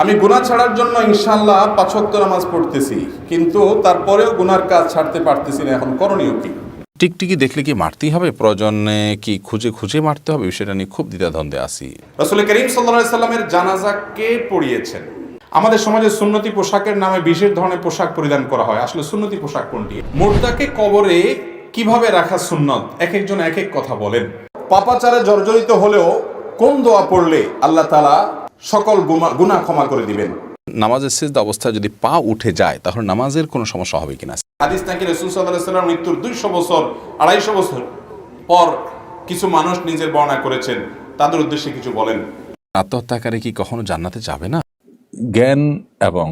আমি গুনাহ ছাড়ার জন্য ইনশাআল্লাহ 5 ওয়াক্ত নামাজ পড়তেছি, কিন্তু তারপরেও গুনার কাজ ছাড়তে পারতেছি না। এখন করণীয় কি? টিকটিকি দেখলে কি মারতেই হবে, প্রয়োজনে কি খুঁজে খুঁজে মারতে হবে, বিষয়টা নিয়ে খুব দ্বিধাদ্বন্দ্বে আছি। রাসূল করিম সাল্লাল্লাহু আলাইহি সাল্লামের জানাজা কে পড়িয়েছেন? আমাদের সমাজে সুন্নতি পোশাকের নামে বিশেষ ধরনের পোশাক পরিধান করা হয়। আসলে সুন্নতি পোশাক কোনটি? মুর্দাকে কবরে কিভাবে রাখা সুন্নত, এক একজন এক এক কথা বলেন। পাপাচারে জর্জরিত হলেও কোন দোয়া পড়লে আল্লাহ তাআলা সকল গুনাহ ক্ষমা করে দিবেন? নামাজের সিজদা অবস্থায় যদি পা উঠে যায় তাহলে নামাজের কোনো সমস্যা হবে কিনা। হাদিস নাকি রাসূল সাল্লাল্লাহু আলাইহি ওয়াসাল্লাম মৃত্যুর 200 বছর 250 বছর পর কিছু মানুষ নিজের বর্ণনা করেছেন, তাদের উদ্দেশ্যে কিছু বলেন। আত্মহত্যাকারী কি কখনো জান্নাতে যাবে না? জ্ঞান এবং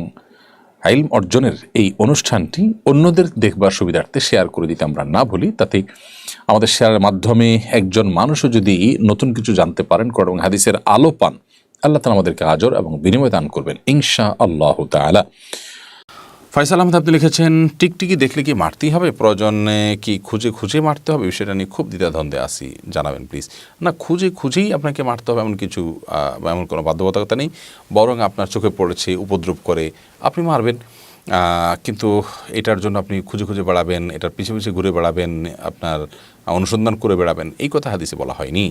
ইলম অর্জনের এই অনুষ্ঠানটি অন্যদের দেখবার সুবিধার্থে শেয়ার করে দিতে আমরা না ভুলি, তাতে আমাদের শেয়ারের মাধ্যমে একজন মানুষও যদি নতুন কিছু জানতে পারেন, কোরআন এবং হাদিসের আলো পান, আল্লাহ তাআলা আমাদেরকে আজর এবং বিনিময় দান করবেন ইনশাআল্লাহু তাআলা। ফয়সাল আহমেদ আপনি লিখেছেন, টিকটিকি দেখলে কি মারতেই হবে, প্রয়োজনে কি খুঁজে খুঁজে মারতে হবে, বিষয়টা নিয়ে খুব দ্বিধাদ্বন্দ্বে আছি, জানাবেন প্লিজ। না, খুঁজে খুঁজেই আপনাকে মারতে হবে এমন কিছু এমন কোনো বাধ্যবাধকতা নেই, বরং আপনার চোখে পড়েছে উপদ্রব করে আপনি মারবেন, কিন্তু এটার জন্য আপনি খুঁজে খুঁজে বেড়াবেন, এটার পিছু পিছু ঘুরে বেড়াবেন, আপনার অনুসন্ধান করে বেড়াবেন, এই কথা হাদিসে বলা হয়নি।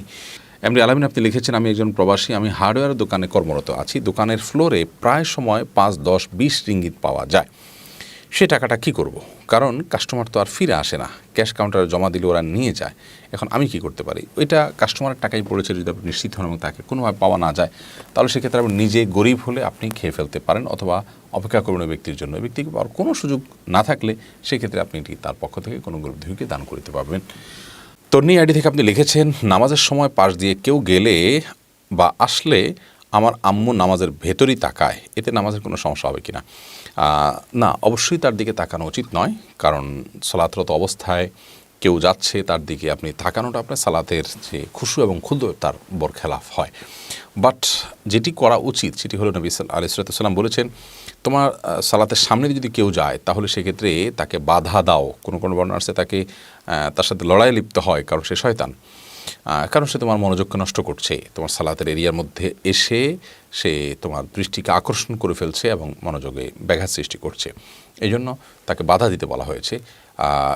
এমনি আলামিন আপনি লিখেছেন, আমি একজন প্রবাসী, আমি হার্ডওয়্যার দোকানে কর্মরত আছি। দোকানের ফ্লোরে প্রায় সময় 5, 10, 20 রিঙ্গিত পাওয়া যায়। সে টাকাটা কি করব? কারণ কাস্টমার তো আর ফিরে আসে না, ক্যাশ কাউন্টারে জমা দিলে ওরা নিয়ে যায়। এখন আমি কি করতে পারি? ওইটা কাস্টমারের টাকাই পড়েছে, যদি আপনি নিশ্চিত হন এবং তাকে কোনোভাবে পাওয়া না যায়, তাহলে সেক্ষেত্রে আপনি নিজে গরিব হলে আপনি খেয়ে ফেলতে পারেন, অথবা অপেক্ষা করুন ওই ব্যক্তির জন্য। ওই ব্যক্তিকে পাওয়ার কোনো সুযোগ না থাকলে সেক্ষেত্রে আপনি এটি তার পক্ষ থেকে কোনো গরিব দুঃখীকে দান করতে পারবেন। তন্নি আইডি থেকে আপনি লিখেছেন, নামাজের সময় পাশ দিয়ে কেউ গেলে বা আসলে আমার আম্মু নামাজের ভেতরই তাকায়, এতে নামাজের কোনো সমস্যা হবে কি না? না, অবশ্যই তার দিকে তাকানো উচিত নয়, কারণ সালাতরত অবস্থায় কেউ যাচ্ছে তার দিকে আপনি তাকানোটা আপনার সালাতের যে খুশু এবং খুদু তার বরখেলাফ হয়। বাট যেটি করা উচিত সেটি হলো, নবী আলাইহিস সালাম বলেছেন, তোমার সালাতের সামনে যদি কেউ যায় তাহলে সেক্ষেত্রে তাকে বাধা দাও। কোনো কোনো বর্ণনা আছে তাকে তার সাথে লড়াই লিপ্ত হয়, কারণ সে শয়তান, কারণ সে তোমার মনোযোগকে নষ্ট করছে, তোমার সালাতের এরিয়ার মধ্যে এসে সে তোমার দৃষ্টিকে আকর্ষণ করে ফেলছে এবং মনোযোগে ব্যাঘাত সৃষ্টি করছে। এই জন্য তাকে বাধা দিতে বলা হয়েছে।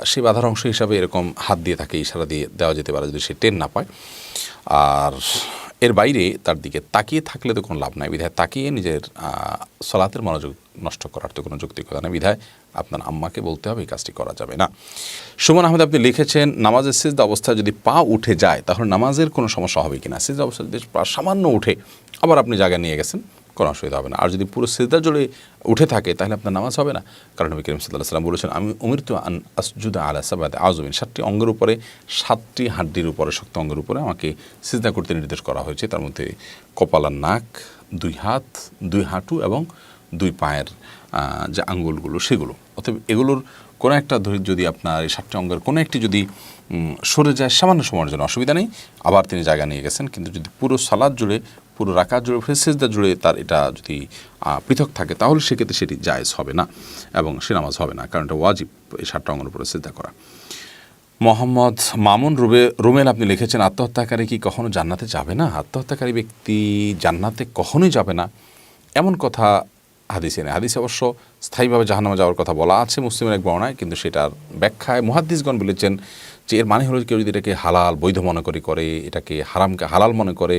সেই বাধার অংশ হিসাবে এরকম হাত দিয়ে তাকে ইশারা দিয়ে দেওয়া যেতে পারে যদি সে টের না পায়। আর এর বাইরে তার দিকে তাকিয়ে থাকলে তো কোনো লাভ নাই, বিধায় তাকিয়ে নিজের সালাতের মনোযোগ নষ্ট করার তো কোনো যৌক্তিকতা নেই, বিধায় আপনার আম্মাকে বলতে হবে এই কাজটি করা যাবে না। সুমন আহমেদ আপনি লিখেছেন, নামাজের সিজদা অবস্থায় যদি পা উঠে যায় তাহলে নামাজের কোনো সমস্যা হবে কিনা? সিজদা অবস্থায় যদি পা সামান্য উঠে আবার আপনি জায়গায় নিয়ে গেছেন, কোনো অসুবিধা হবে না। আর যদি পুরো সিজদা জুড়ে উঠে থাকে তাহলে আপনার নামাজ হবে না, কারণ নবী করিম সাল্লাল্লাহু আলাইহি ওয়াসাল্লাম বলেছেন, আমি উমিরতু আন আসজুদা আলা সাবআতি আযমিন, 7টি অঙ্গের উপরে, 7টি হাড্ডির উপরে, শক্ত অঙ্গের উপরে আমাকে সিজদা করতে নির্দেশ করা হয়েছে। তার মধ্যে কপাল আর নাক, 2 হাত, 2 হাঁটু এবং 2 পায়ের যে আঙ্গুলগুলো সেগুলো। অতএব এগুলোর কোনো একটা যদি আপনার এই 7টি অঙ্গের কোনো একটি যদি সরে যায় সামান্য সময়ের জন্য অসুবিধা নেই, আবার তিনি জায়গা নিয়ে গেছেন। কিন্তু যদি পুরো সালাত জুড়ে, পুরো রাকাত জুড়ে, সিজদা জুড়ে তার এটা যদি পৃথক থাকে তাহলে সেক্ষেত্রে সেটি জায়েজ হবে না এবং সে নামাজ হবে না, কারণ এটা ওয়াজিব এই 7টা অঙ্গের উপরে সিজদা করা। মোহাম্মদ মামুন রুমেল আপনি লিখেছেন, আত্মহত্যাকারী কি কখনো জান্নাতে যাবে না? আত্মহত্যাকারী ব্যক্তি জান্নাতে কখনোই যাবে না এমন কথা হাদিসে নেই। হাদিসে অবশ্য স্থায়ীভাবে জাহান্নামে যাওয়ার কথা বলা আছে মুসলিমের এক বর্ণনায়, কিন্তু সেটার ব্যাখ্যায় মুহাদ্দিসগণ বলেছেন যে এর মানে হলো কেউ যদি এটাকে হালাল বৈধ মনে করে, এটাকে হারামকে হালাল মনে করে,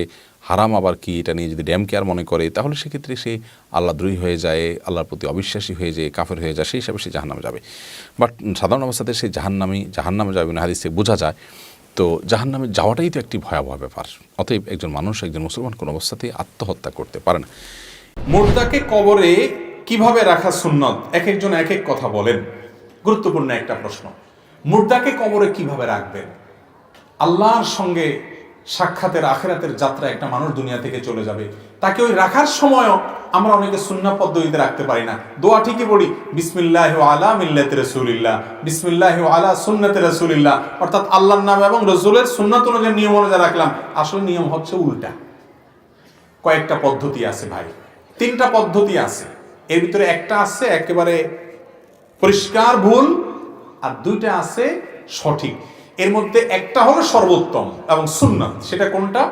হারাম আবার কি এটা নিয়ে যদি ড্যাম কেয়ার মনে করে, তাহলে সেক্ষেত্রে সে আল্লাহদ্রোহী হয়ে যায়, আল্লাহর প্রতি অবিশ্বাসী হয়ে যায়, কাফের হয়ে যায়, সেই হিসাবে সে জাহান্নামে যাবে। বাট সাধারণ অবস্থাতে সে জাহান্নামে যাবে না, হাদিসে বোঝা যায়। তো জাহান্নামে যাওয়াটাই তো একটি ভয়াবহ ব্যাপার। অতএব একজন মানুষ, একজন মুসলমান কোনো অবস্থাতেই আত্মহত্যা করতে পারে না। মুর্দাকে কবরে কিভাবে রাখা সুন্নত, এক একজন এক এক কথা বলেন। গুরুত্বপূর্ণ একটা প্রশ্ন। মুর্দাকে কবরে কিভাবে রাখবেন? আল্লাহর সঙ্গে সাক্ষাতের আখিরাতের যাত্রা একটা মানুষ দুনিয়া থেকে চলে যাবে, তাকে ওই রাখার সময়ও আমরা অনেকে সুন্নাহ পদ্ধতিতে রাখতে পারি না। দোয়া ঠিকই পড়ি, বিসমিল্লাহি আলা মিল্লাতি রাসূলিল্লাহ, বিসমিল্লাহি আলা সুন্নাতি রাসূলিল্লাহ, অর্থাৎ আল্লাহর নাম এবং রাসূলের সুন্নাত অনুযায়ী নিয়ম অনুযায়ী রাখলাম। আসলে নিয়ম হচ্ছে উল্টা। কয়েকটা পদ্ধতি আছে ভাই, 3টা পদ্ধতি আছে। এর ভিতরে একটা আছে একেবারে পরিষ্কার ভুল, আর 2টা আছে সঠিক। এর মধ্যে একটা হলো সর্বোত্তম এবং সুন্নাত। সেটা কোনটা?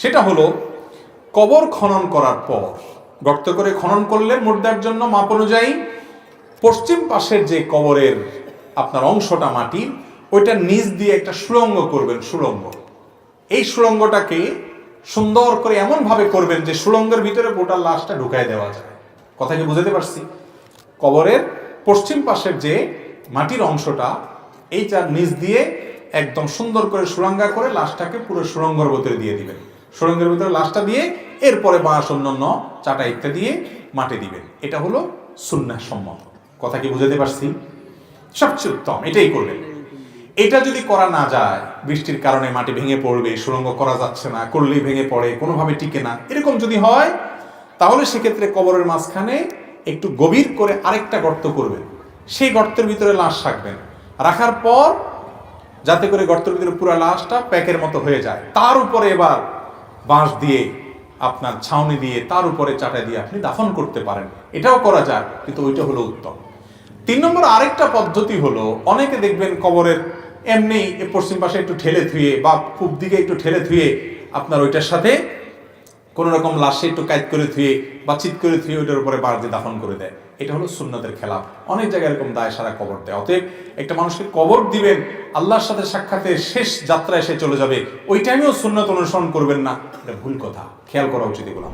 সেটা হলো কবর খনন করার পর গর্ত করে খনন করলেন মুর্দার জন্য মাপ অনুযায়ী। পশ্চিম পাশের যে কবরের আপনার অংশটা মাটির, ওইটার নিচ দিয়ে একটা সুড়ঙ্গ করবেন, সুড়ঙ্গ। এই সুড়ঙ্গটাকে সুন্দর করে এমন ভাবে করবেন যে সুড়ঙ্গের ভিতরে গোটা লাশটা ঢুকাই দেওয়া যায়। কথা কি বুঝতে পারছি? কবরের পশ্চিম পাশের যে মাটির অংশটা, এইটার নিচ দিয়ে একদম সুন্দর করে সুড়ঙ্গা করে লাশটাকে পুরো সুড়ঙ্গের ভিতরে দিয়ে দিবেন। সুড়ঙ্গের ভিতরে লাশটা দিয়ে এরপরে বাঁশ অন্যান্য চাটা ইত্যাদি দিয়ে মাটি দিবেন। এটা হলো সুন্নাহ সম্মত। কথা কি বুঝতে পারছি? সবচেয়ে উত্তম এটাই করবেন। এটা যদি করা না যায়, বৃষ্টির কারণে মাটি ভেঙে পড়বে, সুড়ঙ্গ করা যাচ্ছে না, করলেই ভেঙে পড়ে, কোনোভাবে টিকে না, এরকম যদি হয়, তাহলে সেক্ষেত্রে কবরের মাঝখানে একটু গভীর করে আরেকটা গর্ত করবেন। সেই গর্তের ভিতরে লাশ রাখবেন। রাখার পর যাতে করে গর্তের ভিতরে পুরো লাশটা প্যাকের মতো হয়ে যায়, তার উপরে এবার বাঁশ দিয়ে আপনার ছাউনি দিয়ে তার উপরে চাটা দিয়ে আপনি দাফন করতে পারেন। এটাও করা যায়, কিন্তু ওইটা হলো উত্তম। 3 নম্বর আরেকটা পদ্ধতি হলো, অনেকে দেখবেন কবরের এমনি পশ্চিম পাশে একটু ঠেলে ধুয়ে বা পূব দিকে একটু ঠেলে ধুয়ে আপনার ওইটার সাথে কোনো রকম লাশে একটু কাইট করে ধুয়ে বা চিৎ করে ধুয়ে ওইটার উপরে বাঁশ দিয়ে দাফন করে দেয়। এটা হলো সুন্নতের খেলাফ। অনেক জায়গায় এরকম দায় সারা কবর দেয়। অতএব একটা মানুষকে কবর দিবেন, আল্লাহর সাথে সাক্ষাতের শেষ যাত্রায় সে চলে যাবে, ওই টাইমেও সুন্নত অনুসরণ করবেন না, এটা ভুল কথা। খেয়াল করা উচিত এগুলো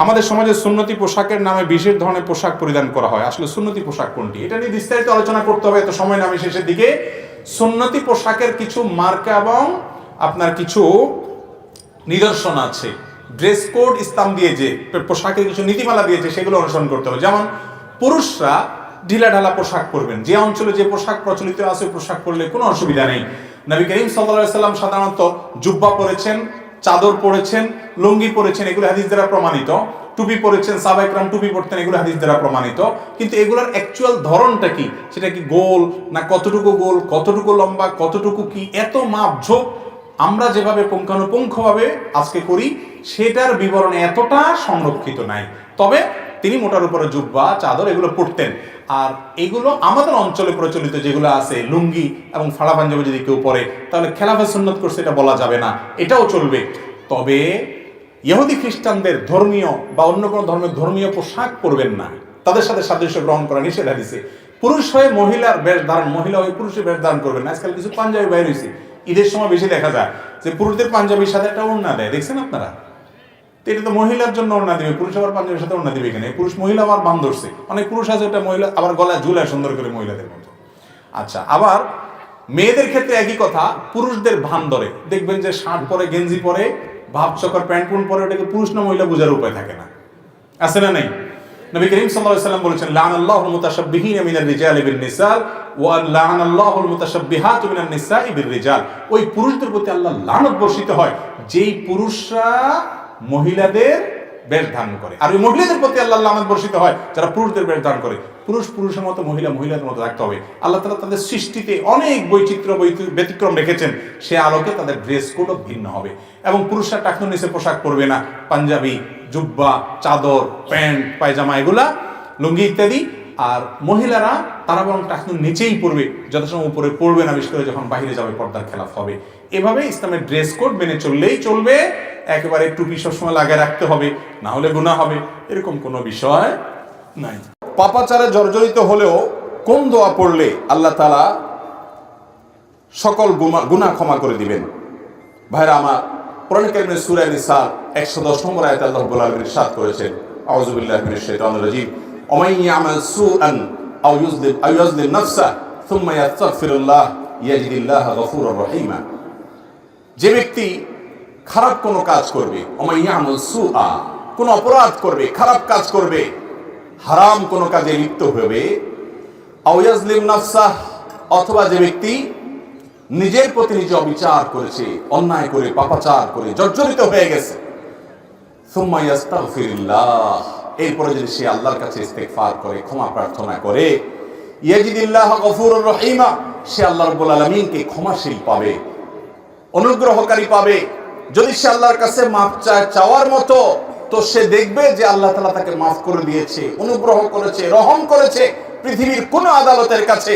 আমাদের সমাজে সুন্নতি পোশাকের নামে বিশেষ ধরনের পোশাক পরিধান করা হয়। আসলে সুন্নতি পোশাক কোনটি, এটা নিয়ে বিস্তারিত আলোচনা করতে হবে, এত সময় নামে শেষের দিকে। সুন্নতি পোশাকের কিছু মার্কা এবং আপনার কিছু নিদর্শন আছে। ড্রেস কোড ইসলাম দিয়েছে, পোশাকের কিছু নীতিমালা দিয়েছে, সেগুলো অনুসরণ করতে হবে। যেমন পুরুষরা ঢিলা ঢালা পোশাক পরবেন, যে অঞ্চলে যে পোশাক প্রচলিত আছে পোশাক পরলে কোনো অসুবিধা নেই। নবী করিম সাল্লাল্লাহু আলাইহি সাল্লাম সাধারণত জুব্বা পরেছেন, চাদর পরেছেন, লুঙ্গি পরেছেন, এগুলো হাদিস দ্বারা প্রমাণিত। টুপি পরেছেন, সাহাবা ইকরাম টুপি পরতেন, এগুলো হাদিস দ্বারা প্রমাণিত। কিন্তু এগুলোর অ্যাকচুয়াল ধরনটা কি, সেটা কি গোল না কতটুকু গোল, কতটুকু লম্বা, কতটুকু কি, এত মাপঝোপ আমরা যেভাবে পুঙ্খানুপুঙ্খভাবে আজকে করি সেটার বিবরণ এতটা সংরক্ষিত নাই। তবে তিনি মোটার উপরে জুব্বা চাদর এগুলো পরতেন। আর এগুলো আমাদের অঞ্চলে প্রচলিত যেগুলো আছে, লুঙ্গি এবং ফাড়া পাঞ্জাবি যদি কেউ পরে, তাহলে খেলাফে সুন্নত করছে এটা বলা যাবে না, এটাও চলবে। তবে ইহুদি খ্রিস্টানদের ধর্মীয় বা অন্য কোনো ধর্মের ধর্মীয় পোশাক পরবেন না, তাদের সাথে সাদৃশ্য গ্রহণ করা নিষেধ হাদিসে। পুরুষ হয়ে মহিলার বেশ ধারণ, মহিলা হয়ে পুরুষের বেশ ধারণ করবেন না। আজকাল কিছু পাঞ্জাবি বাইর হয়েছে, ঈদের সময় বেশি দেখা যায় যে পুরুষদের পাঞ্জাবির সাথে একটা ওড়না দেয়, দেখছেন আপনারা? এটা তো মহিলার জন্য ওড়না দিবে, পুরুষ আবার পাঞ্জাবির সাথে ওড়না দিবে। এখানে পুরুষ মহিলা আবার বান ধরছে, অনেক পুরুষ আছে ওটা মহিলা আবার গলায় ঝুলায় সুন্দর করে মহিলাদের মতো। আচ্ছা, আবার মেয়েদের ক্ষেত্রে একই কথা, পুরুষদের ভান ধরে দেখবেন যে শার্ট পরে, গেঞ্জি পরে, ভাব চকর প্যান্ট পুন পরে, ওটাকে পুরুষ না মহিলা বোঝার উপায় থাকে না, আছে না নেই? নবী করিম সাল্লাল্লাহু আলাইহি সাল্লাম বলেছেন, লানাল্লাহুল মুতাশাব্বিহিনা মিনার রিজালি বিন নিসা ওয়া লানাল্লাহুল মুতাশাব্বিহাতু মিনান নিসাই বির রিজাল। ওই পুরুষদের প্রতি আল্লাহ লানত বর্ষিত হয় যেই পুরুষরা মহিলাদের বেশ ধারণ করে, আর ওই মহিলাদের প্রতি আল্লাহ লানত বর্ষিত হয় যারা পুরুষদের বেশ ধারণ করে। পুরুষ পুরুষের মতো, মহিলা মহিলাদের মতো রাখতে হবে। আল্লাহ তাআলা তাদের সৃষ্টিতে অনেক বৈচিত্র্য ব্যতিক্রম রেখেছেন, সে আলোকে তাদের ড্রেস কোডও ভিন্ন হবে। এবং পুরুষরা টাকনুর নিচে পোশাক পরবে না, পাঞ্জাবি, জুব্বা, চাদর, প্যান্ট, পায়জামা, এগুলা লুঙ্গি ইত্যাদি। আর মহিলারা তারা বরং টাকনুর নিচেই পড়বে, যথাসময় উপরে পড়বে না, বিশেষ করে যখন বাইরে যাবে পর্দার খেলাফ হবে। এভাবে ইসলামের ড্রেস কোড মেনে চললেই চলবে। একেবারে টুপি সবসময় লাগিয়ে রাখতে হবে, না হলে গুনাহ হবে, এরকম কোনো বিষয় নাই। পাপাচারে জর্জরিত হলেও কোন দোয়া পড়লে আল্লাহ তাআলা সকল গুনাহ ক্ষমা করে দিবেন? ভাইরা আমার, কোরআন কারীমের সূরা নিসা 110 নম্বর আয়াতে আল্লাহ রাব্বুল আলামিন ইরশাদ করেছেন, আউযু বিল্লাহি মিনাশ শাইতানির রাজীম, ওয়া মান ইয়ামাল সুআন আও ইউযলিম নাফসা সুম্মা ইয়াস্তাগফিরুল্লাহ ইয়াজিদিল্লাহা গফুরুর রহিমা। যে ব্যক্তি খারাপ কোনো কাজ করবে, ওয়া মান ইয়ামাল সুআ, কোনো অপরাধ করবে, খারাপ কাজ করবে, হারাম কোনো কাজে লিপ্ত হবে, আও ইয়াজলিম নাফসা, অথবা যে ব্যক্তি নিজের প্রতি নিজে অবিচার করেছে, অন্যায় করে, পাপাচার করে জর্জরিত হয়ে গেছে, সুম্মা ইয়াস্তাগফিরুল্লাহ, এরপরে যদি সে আল্লাহর কাছে ইস্তেগফার করে, ক্ষমা প্রার্থনা করে, ইয়াজিদিল্লাহ গফুরুর রহিমা, সে আল্লাহ রাব্বুল আলামিনকে ক্ষমাশীল পাবে, অনুগ্রহকারী পাবে। যদি সে আল্লাহর কাছে মাফ চায়, চাওয়ার মতো, তো সে দেখবে যে আল্লাহ তাআলা তাকে মাফ করে দিয়েছে, অনুগ্রহ করেছে, রহম করেছে। পৃথিবীর কোন আদালতের কাছে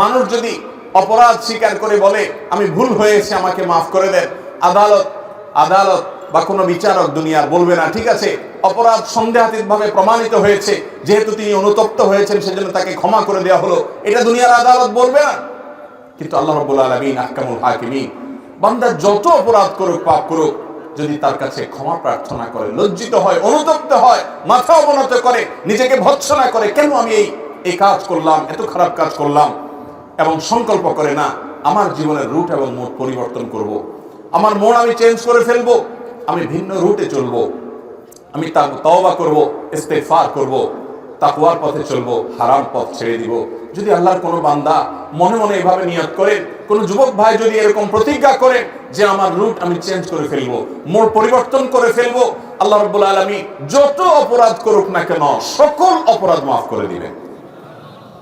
মানুষ যদি অপরাধ স্বীকার করে বলে আমি ভুল হয়েছে, আমাকে মাফ করে দেন, আদালত বা কোনো বিচারক দুনিয়ার বলবে না ঠিক আছে অপরাধ সন্দেহাতীতভাবে প্রমাণিত হয়েছে, যেহেতু তিনি অনুতপ্ত হয়েছেন সেজন্য তাকে ক্ষমা করে দেওয়া হলো, এটা দুনিয়ার আদালত বলবে না। কিন্তু আল্লাহ রাব্বুল আলামিন আহকামুল হাকিমিন, বান্দা যত অপরাধ করুক পাপ করুক, যদি তার কাছে ক্ষমা প্রার্থনা করে, লজ্জিত হয়, অনুতপ্ত হয়, মাথা অবনত করে, নিজেকে ভৎসনা করে কেন আমি এই কাজ করলাম, এত খারাপ কাজ করলাম, এবং সংকল্প করে না আমার জীবনের রুট এবং মোড পরিবর্তন করব, আমার মোড় আমি চেঞ্জ করে ফেলবো, আমি ভিন্ন রুটে চলবো, আমি তওবা করব, ইস্তেগফার করব, তাকওয়ার পথে চলবো, হারাম পথ ছেড়ে দিব। যদি আল্লাহর কোনো বান্দা মনে মনে এভাবে নিয়ত করে, কোনো যুবক ভাই যদি এরকম প্রতিজ্ঞা করে যে আমার রুট আমি চেঞ্জ করে ফেলবো, মোড় পরিবর্তন করে ফেলবো, আল্লাহ রাব্বুল আলামিন যত অপরাধ করুক না কেন সকল অপরাধ মাফ করে দিবেন।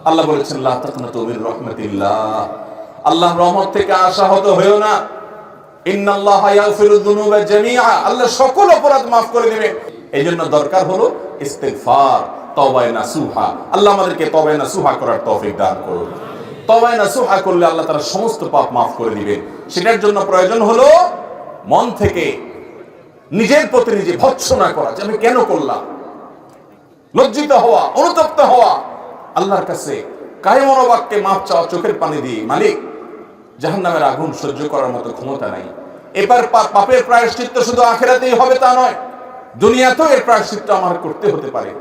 আল্লাহ বলেছেন লা তাকনাতু মির রাহমাতিল্লাহ, আল্লাহর রহমত থেকে আশাহত হয়ো না। ইন্নাল্লাহা ইয়াগফিরুয যুনুবা জামিআ, আল্লাহ সকল অপরাধ মাফ করে দিবেন। এইজন্য দরকার হলো ইস্তিগফার, তওবায়ে নাসুহা। আল্লাহ আমাদেরকে তওবায়ে নাসুহা করার তৌফিক দান করুন। তওবায়ে নাসুহা করলে আল্লাহ তাআলা সমস্ত পাপ মাফ করে দিবেন। সেটার জন্য প্রয়োজন হলো মন থেকে নিজের প্রতি নিজে ভৎসনা করা যে আমি কেন করলাম, লজ্জিত হওয়া, অনুতপ্ত হওয়া, আল্লাহর কাছে কায়ে মনোবাক্যে মাপ চাওয়া, চোখের পানি দিয়ে, মালিক জাহান্নামের আগুন সহ্য করার মতো ক্ষমতা নাই। এবার পাপের প্রায়শ্চিত্ত শুধু আখিরাতেই হবে তা নয়, দুনিয়াতেও এর প্রায়শ্চিত্ত আমার করতে হতে পারে।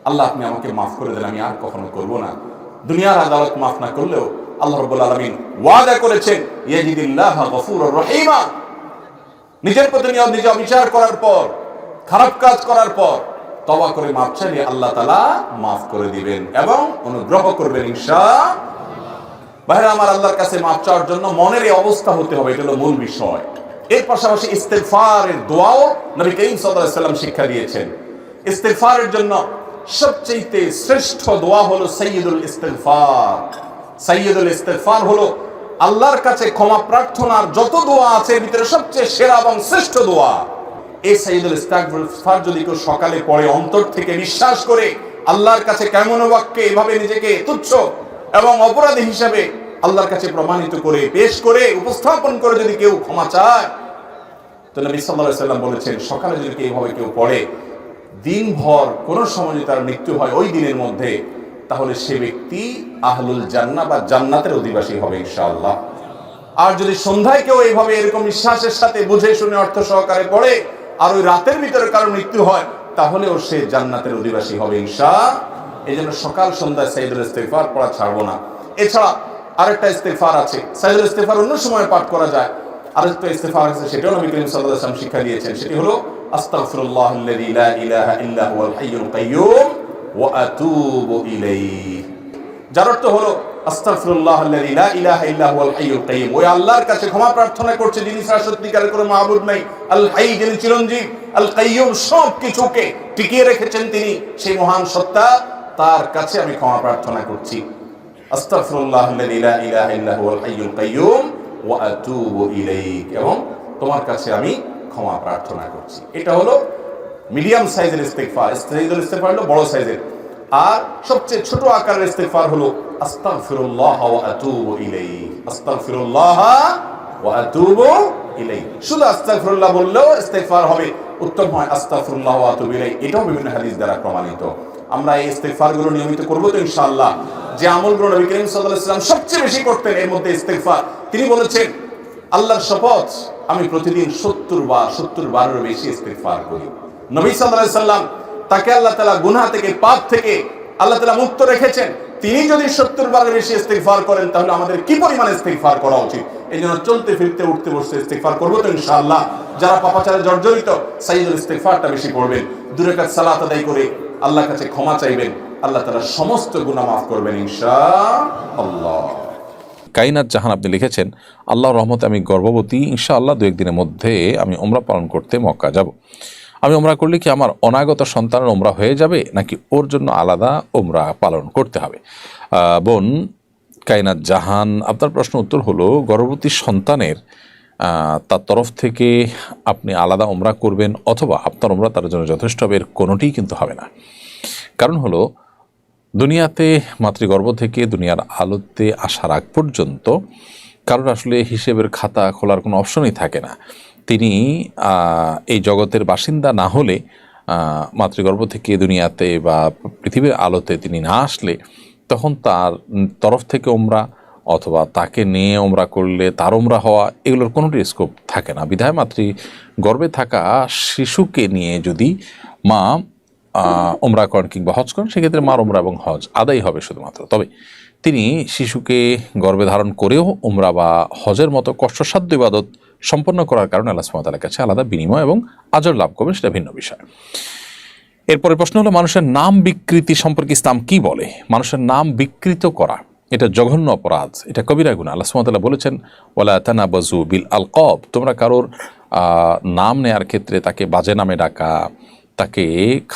আল্লাহ আপনি আমাকে মাফ করে দেন, আমি আর কখনো করব না। দুনিয়ার আদালত মাফ না করলেও আল্লাহ রাব্বুল আলামিন ওয়াদা করেছেন ইয়াজিদিল্লাহ গফুরুর রহিমা, নিজের প্রতি নিজে অবিচার করার পর, খারাপ কাজ করার পর তওবা করে মাফ চাইলে আল্লাহ তাআলা মাফ করে দিবেন এবং অনুগ্রহ করবেন ইনশাআল্লাহ। ভাইরা আমার, আল্লাহর কাছে মাফ চাওয়ার জন্য মনের এই অবস্থা হতে হবে, এটা হলো মূল বিষয়। এর পাশাপাশি ইস্তেগফারের দোয়াও নবী করিম সাল্লাল্লাহু আলাইহি ওয়াসাল্লাম শিক্ষা দিয়েছেন। ইস্তেগফারের জন্য সবচেয়ে শ্রেষ্ঠ দোয়া হলো সাইয়্যিদুল ইস্তেগফার। সাইয়্যিদুল ইস্তেগফার হলো আল্লাহর কাছে ক্ষমা প্রার্থনার যত দোয়া আছে এর ভিতরে সবচেয়ে সেরা এবং শ্রেষ্ঠ দোয়া। এই সাইয়্যিদুল ইস্তেগফার যদি কেউ সকালে পড়ে, অন্তর থেকে বিশ্বাস করে আল্লাহর কাছে কেমন বাক্যে এভাবে নিজেকে তুচ্ছ এবং অপরাধী হিসাবে আল্লাহর কাছে প্রমাণিত করে, পেশ করে, উপস্থাপন করে যদি কেউ ক্ষমা চায়, তো নবী সাল্লাল্লাহু আলাইহি ওয়াসাল্লাম বলেছেন সকালে যদি এইভাবে কেউ পড়ে, দিনভর কোন সময় যদি তার মৃত্যু হয় ওই দিনের মধ্যে, তাহলে সে ব্যক্তি আহলুল জান্নাহ বা জান্নাতের অধিবাসী হবে ইনশাআল্লাহ। আর যদি সন্ধ্যায় কেউ এইভাবে এরকম বিশ্বাসের সাথে বুঝে শুনে অর্থ সহকারে পড়ে আর ওই রাতের ভিতরে কারো মৃত্যু হয়, তাহলেও সে জান্নাতের অধিবাসী হবে ইনশাআল্লাহ। এই জন্য সকাল সন্ধ্যায় সাইয়্যিদুল ইস্তেগফার পড়া ছাড়বো না। এছাড়া আরেকটা ইস্তেগফার আছে, সাইয়্যিদুল ইস্তেগফার অন্য সময় পাঠ করা যায়। আরেকটা ইস্তেগফার আছে, সেটাও নবী করিম সাল্লাল্লাহু আলাইহি ওয়াসাল্লাম শিক্ষা দিয়েছেন, সেটি হলো আস্তাগফিরুল্লাহাল্লাযী লা ইলাহা ইল্লা হুয়াল হাইয়ুল কাইয়্যুম ওয়া আতুবু ইলাইহি। যার অর্থ হলো আস্তাগফিরুল্লাহাল্লাযী লা ইলাহা ইল্লা হুয়াল হাইয়ুল কাইয়্যুম, ওই আল্লাহর কাছে ক্ষমা প্রার্থনা করছে যিনি ছাড়া সত্যিকারের কোনো মাবুদ নাই, আল হাই যিনি চিরঞ্জীব, আল কাইয়্যুম সব কিছুকে টিকিয়ে রেখেছেন তিনি, সেই মহান সত্তা, তার কাছে আমি ক্ষমা প্রার্থনা করছি। আস্তাগফিরুল্লাহাল্লাযী লা ইলাহা ইল্লা হুয়াল হাইয়ুল কাইয়্যুম ওয়া আতুবু ইলাইহি, এবং তোমার কাছে আমি ক্ষমা প্রার্থনা করছি। এটা হলো মিডিয়াম সাইজের ইস্তেগফার। সাইয়্যিদুল ইস্তেগফার হলো বড় সাইজের, আর সবচেয়ে ছোট আকারের ইস্তেগফার হলো আস্তাগফিরুল্লাহ ওয়া আতুবু ইলাইহি। আস্তাগফিরুল্লাহ ওয়া আতুবু ইলাইহি, শুধু আস্তাগফিরুল্লাহ বললেও ইস্তেগফার হবে, উত্তম হয় আস্তাগফিরুল্লাহ ওয়া আতুবু ইলাইহি। এটাও বিভিন্ন হাদিস দ্বারা প্রমাণিত। আমরা এই ইস্তেগফারগুলো নিয়মিত করব তো ইনশাআল্লাহ। যে আমলগুলো নবী করিম সাল্লাল্লাহু আলাইহি ওয়াসাল্লাম সবচেয়ে বেশি করতেন এর মধ্যে ইস্তেগফার। তিনি বলেছেন আল্লাহর শপথ, আমি প্রতিদিন 70 বারের বেশি ইস্তেগফার করি। নবী সাল্লাল্লাহু আলাইহি ওয়াসাল্লাম তাকে আল্লাহ তাআলা গুনাহ থেকে, পাপ থেকে আল্লাহ তাআলা মুক্ত রেখেছেন। তিনি যদি 70 বারের বেশি ইস্তেগফার করেন, তাহলে আমাদের কি পরিমাণ ইস্তেগফার করা উচিত। এই জন্য চলতে ফিরতে উঠতে বসতে ইস্তেগফার করবো তো ইনশাআল্লাহ। যারা পাপাচারে জর্জরিত, সাইয়্যিদুল ইস্তেগফারটা বেশি পড়বেন, 2 রাকাত সালাত আদায় করে আল্লাহর কাছে ক্ষমা চাইবেন, আল্লাহ তাআলা সমস্ত গুনাহ মাফ করবেন ইনশাআল্লাহ। কাইনাত জাহান আপনি লিখেছেন, আল্লাহর রহমতে আমি গর্ভবতী, ইনশাআল্লাহ 2-1 দিনের মধ্যে আমি উমরা পালন করতে মক্কা যাব। আমি উমরা করলে কি আমার অনাগত সন্তানের উমরা হয়ে যাবে, নাকি ওর জন্য আলাদা উমরা পালন করতে হবে? বোন কাইনাত জাহান, আপনার প্রশ্ন উত্তর হলো, গর্ভবতী সন্তানের তার তরফ থেকে আপনি আলাদা উমরা করবেন অথবা আপনার উমরা তার জন্য যথেষ্ট হবে, এর কোনোটিই কিন্তু হবে না। কারণ হলো, দুনিয়াতে মাতৃগর্ভ থেকে দুনিয়ার আলোতে আসার আগ পর্যন্ত কারোর আসলে হিসেবের খাতা খোলার কোনো অপশনই থাকে না। তিনি এই জগতের বাসিন্দা না হলে, মাতৃগর্ভ থেকে দুনিয়াতে বা পৃথিবীর আলোতে তিনি না আসলে, তখন তার তরফ থেকে ওমরা অথবা তাকে নিয়ে ওমরা করলে তার ওমরা হওয়া, এগুলোর কোনোটি স্কোপ থাকে না। বিধায় মাতৃগর্ভে থাকা শিশুকে নিয়ে যদি মা ওমরা করেন কিংবা হজ করেন, সেক্ষেত্রে মার ওমরা এবং হজ আদায় হবে শুধুমাত্র। তবে তিনি শিশুকে গর্ভে ধারণ করেও ওমরা বা হজের মতো কষ্টসাধ্য ইবাদত সম্পন্ন করার কারণে আল্লাহ সুবহানাহু ওয়া তাআলার কাছে আলাদা বিনিময় এবং আজর লাভ করবেন, সেটা ভিন্ন বিষয়। এরপরে প্রশ্ন হলো, মানুষের নাম বিকৃতি সম্পর্কে ইসলাম কি বলে? মানুষের নাম বিকৃত করা এটা জঘন্য অপরাধ, এটা কবিরা গুনাহ। আল্লাহ সুবহানাহু ওয়া তাআলা বলেছেন, ওয়ালা তানাবাজু বিল আলকাব, তোমরা কারোর নাম নেয়ার ক্ষেত্রে তাকে বাজে নামে ডাকা, তাকে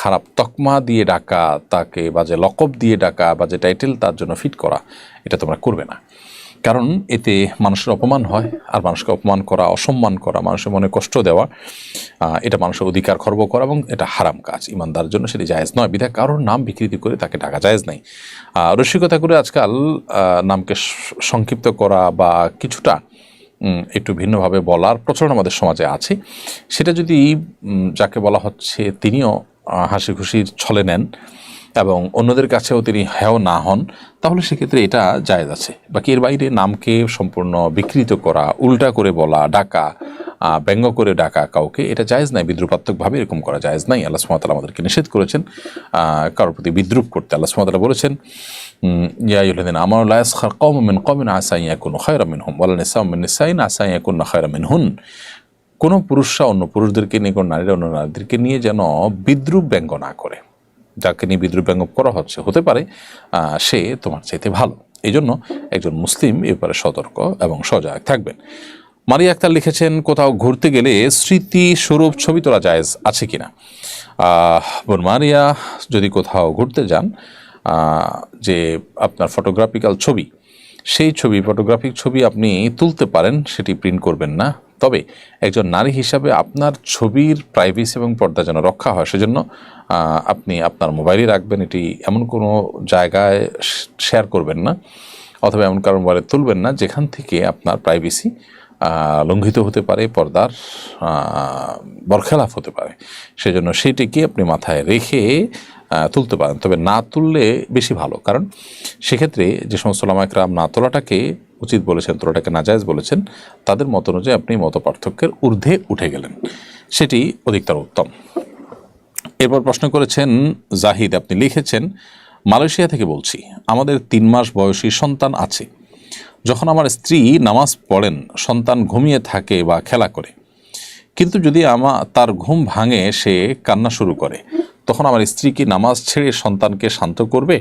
খারাপ তকমা দিয়ে ডাকা, তাকে বাজে লকব দিয়ে ডাকা, বাজে টাইটেল তার জন্য ফিট করা, এটা তোমরা করবে না। কারণ এতে মানুষের অপমান হয়, আর মানুষকে অপমান করা, অসম্মান করা, মানুষের মনে কষ্ট দেওয়া, এটা মানুষের অধিকার খর্ব করা এবং এটা হারাম কাজ। ইমানদার জন্য সেটি জায়েজ নয়। বিধায় কারোর নাম বিকৃতি করে তাকে ডাকা জায়েজ নাই। রসিকতা করে আজকাল নামকে সংক্ষিপ্ত করা বা কিছুটা একটু ভিন্নভাবে বলার প্রচলন আমাদের সমাজে আছে। সেটা যদি যাকে বলা হচ্ছে তিনিও হাসি খুশির ছলে নেন এবং অন্যদের কাছেও তিনি হেয় না হন, তাহলে সেক্ষেত্রে এটা জায়েজ আছে। বাকি এর বাইরে নামকে সম্পূর্ণ বিকৃত করা, উল্টা করে বলা, ডাকা, ব্যঙ্গ করে ডাকা কাউকে, এটা জায়েজ নাই। বিদ্রুপাত্মকভাবে এরকম করা জায়েজ নাই। আল্লাহ সুবহানাহু ওয়া তাআলা আমাদেরকে নিষেধ করেছেন কারোর প্রতি বিদ্রুপ করতে। আল্লাহ সুবহানাহু ওয়া তাআলা বলেছেন, ইয়া আইয়ুহাল্লাযীনা আমানু লা ইয়াসখার কওমুম মিন কওমিন আসা আন ইয়াকুনু খায়রাম মিনহুম ওয়ালা নিসাউম মিন নিসাইন আসা আন ইয়াকুননা খায়রাম মিনহুন। কোনো পুরুষরা অন্য পুরুষদেরকে নিয়ে, কোনো নারীরা অন্য নারীদেরকে নিয়ে যেন বিদ্রুপ ব্যঙ্গ না করে। যাকে নিয়ে বিদ্রুপ ব্যঙ্গ করা হচ্ছে, হতে পারে সে তোমার চাইতে ভালো। এই জন্য একজন মুসলিম এ ব্যাপারে সতর্ক এবং সজাগ থাকবেন। মারিয়া আক্তার লিখেছেন, কোথাও ঘুরতে গেলে স্মৃতিস্বরূপ ছবি তোলা জায়েজ আছে কিনা? বোন মারিয়া, যদি কোথাও ঘুরতে যান, যে আপনার ফটোগ্রাফিক্যাল ছবি, সেই ছবি, ফটোগ্রাফিক ছবি আপনি তুলতে পারেন, সেটি প্রিন্ট করবেন না। তবে একজন নারী হিসাবে আপনার ছবির প্রাইভেসি এবং পর্দা যেন রক্ষা হয়, সেজন্য আপনি আপনার মোবাইলে রাখবেন। এটি এমন কোনো জায়গায় শেয়ার করবেন না অথবা এমন কারো মোবাইলে তুলবেন না যেখান থেকে আপনার প্রাইভেসি লঙ্ঘিত হতে পারে, পর্দার বরখেলাফ হতে পারে। সেজন্য সেটিকে আপনি মাথায় রেখে তুলতে পারেন, তবে না তুললে বেশি ভালো। কারণ সেক্ষেত্রে যে সমস্ত ওলামা একরাম না তোলাটাকে উচিত বলেছেন, তোলাটাকে নাজায়েজ বলেছেন, তাদের মত অনুযায়ী আপনি মত পার্থক্যের ঊর্ধ্বে উঠে গেলেন, সেটি অধিকতর উত্তম। এরপর প্রশ্ন করেছেন জাহিদ, আপনি লিখেছেন, মালয়েশিয়া থেকে বলছি, আমাদের 3 মাস বয়সী সন্তান আছে। যখন আমার স্ত্রী নামাজ পড়েন, সন্তান ঘুমিয়ে থাকে বা খেলা করে, কিন্তু যদি তার ঘুম ভাঙে, সে কান্না শুরু করে, তখন আমার স্ত্রী কি নামাজ ছেড়ে সন্তানকে শান্ত করবে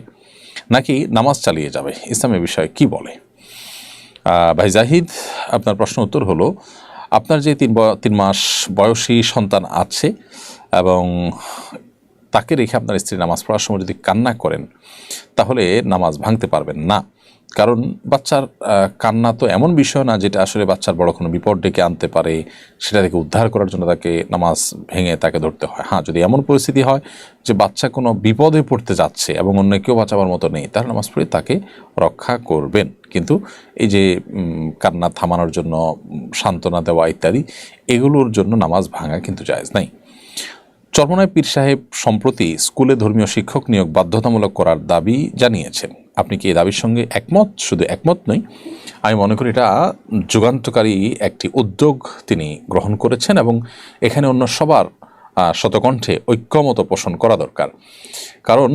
নাকি নামাজ চালিয়ে যাবে? ইসলামের বিষয়ে কি বলে? ভাই জাহিদ, আপনার প্রশ্ন উত্তর হলো, আপনার যে 3 মাস বয়সী সন্তান আছে এবং তাকে রেখে আপনার স্ত্রী নামাজ পড়ার সময় যদি কান্না করেন, তাহলে নামাজ ভাঙতে পারবেন না। কারণ বাচ্চার কান্না তো এমন বিষয় না যেটা আসলে বাচ্চার বড় কোনো বিপদ ডেকে আনতে পারে, সেটা থেকে উদ্ধার করার জন্য তাকে নামাজ ভেঙে তাকে ধরতে হয়। হ্যাঁ, যদি এমন পরিস্থিতি হয় যে বাচ্চা কোনো বিপদে পড়তে যাচ্ছে এবং অন্য কেউ বাঁচাবার মতো নেই, তাহলে নামাজ পড়ে তাকে রক্ষা করবেন। কিন্তু এই যে কান্না থামানোর জন্য সান্ত্বনা দেওয়া ইত্যাদি, এগুলোর জন্য নামাজ ভাঙা কিন্তু জায়েজ নাই। চরমনায় পীর সাহেব সম্প্রতি স্কুলে ধর্মীয় শিক্ষক নিয়োগ বাধ্যতামূলক করার দাবি জানিয়েছেন। আপনি কি এই দাবির সঙ্গে একমত? শুধু একমত নই, আমি মনে করি এটা যুগান্তকারী একটি উদ্যোগ তিনি গ্রহণ করেছেন এবং এখানে অন্য সবার শতকণ্ঠে ঐক্যমত পোষণ করা দরকার। কারণ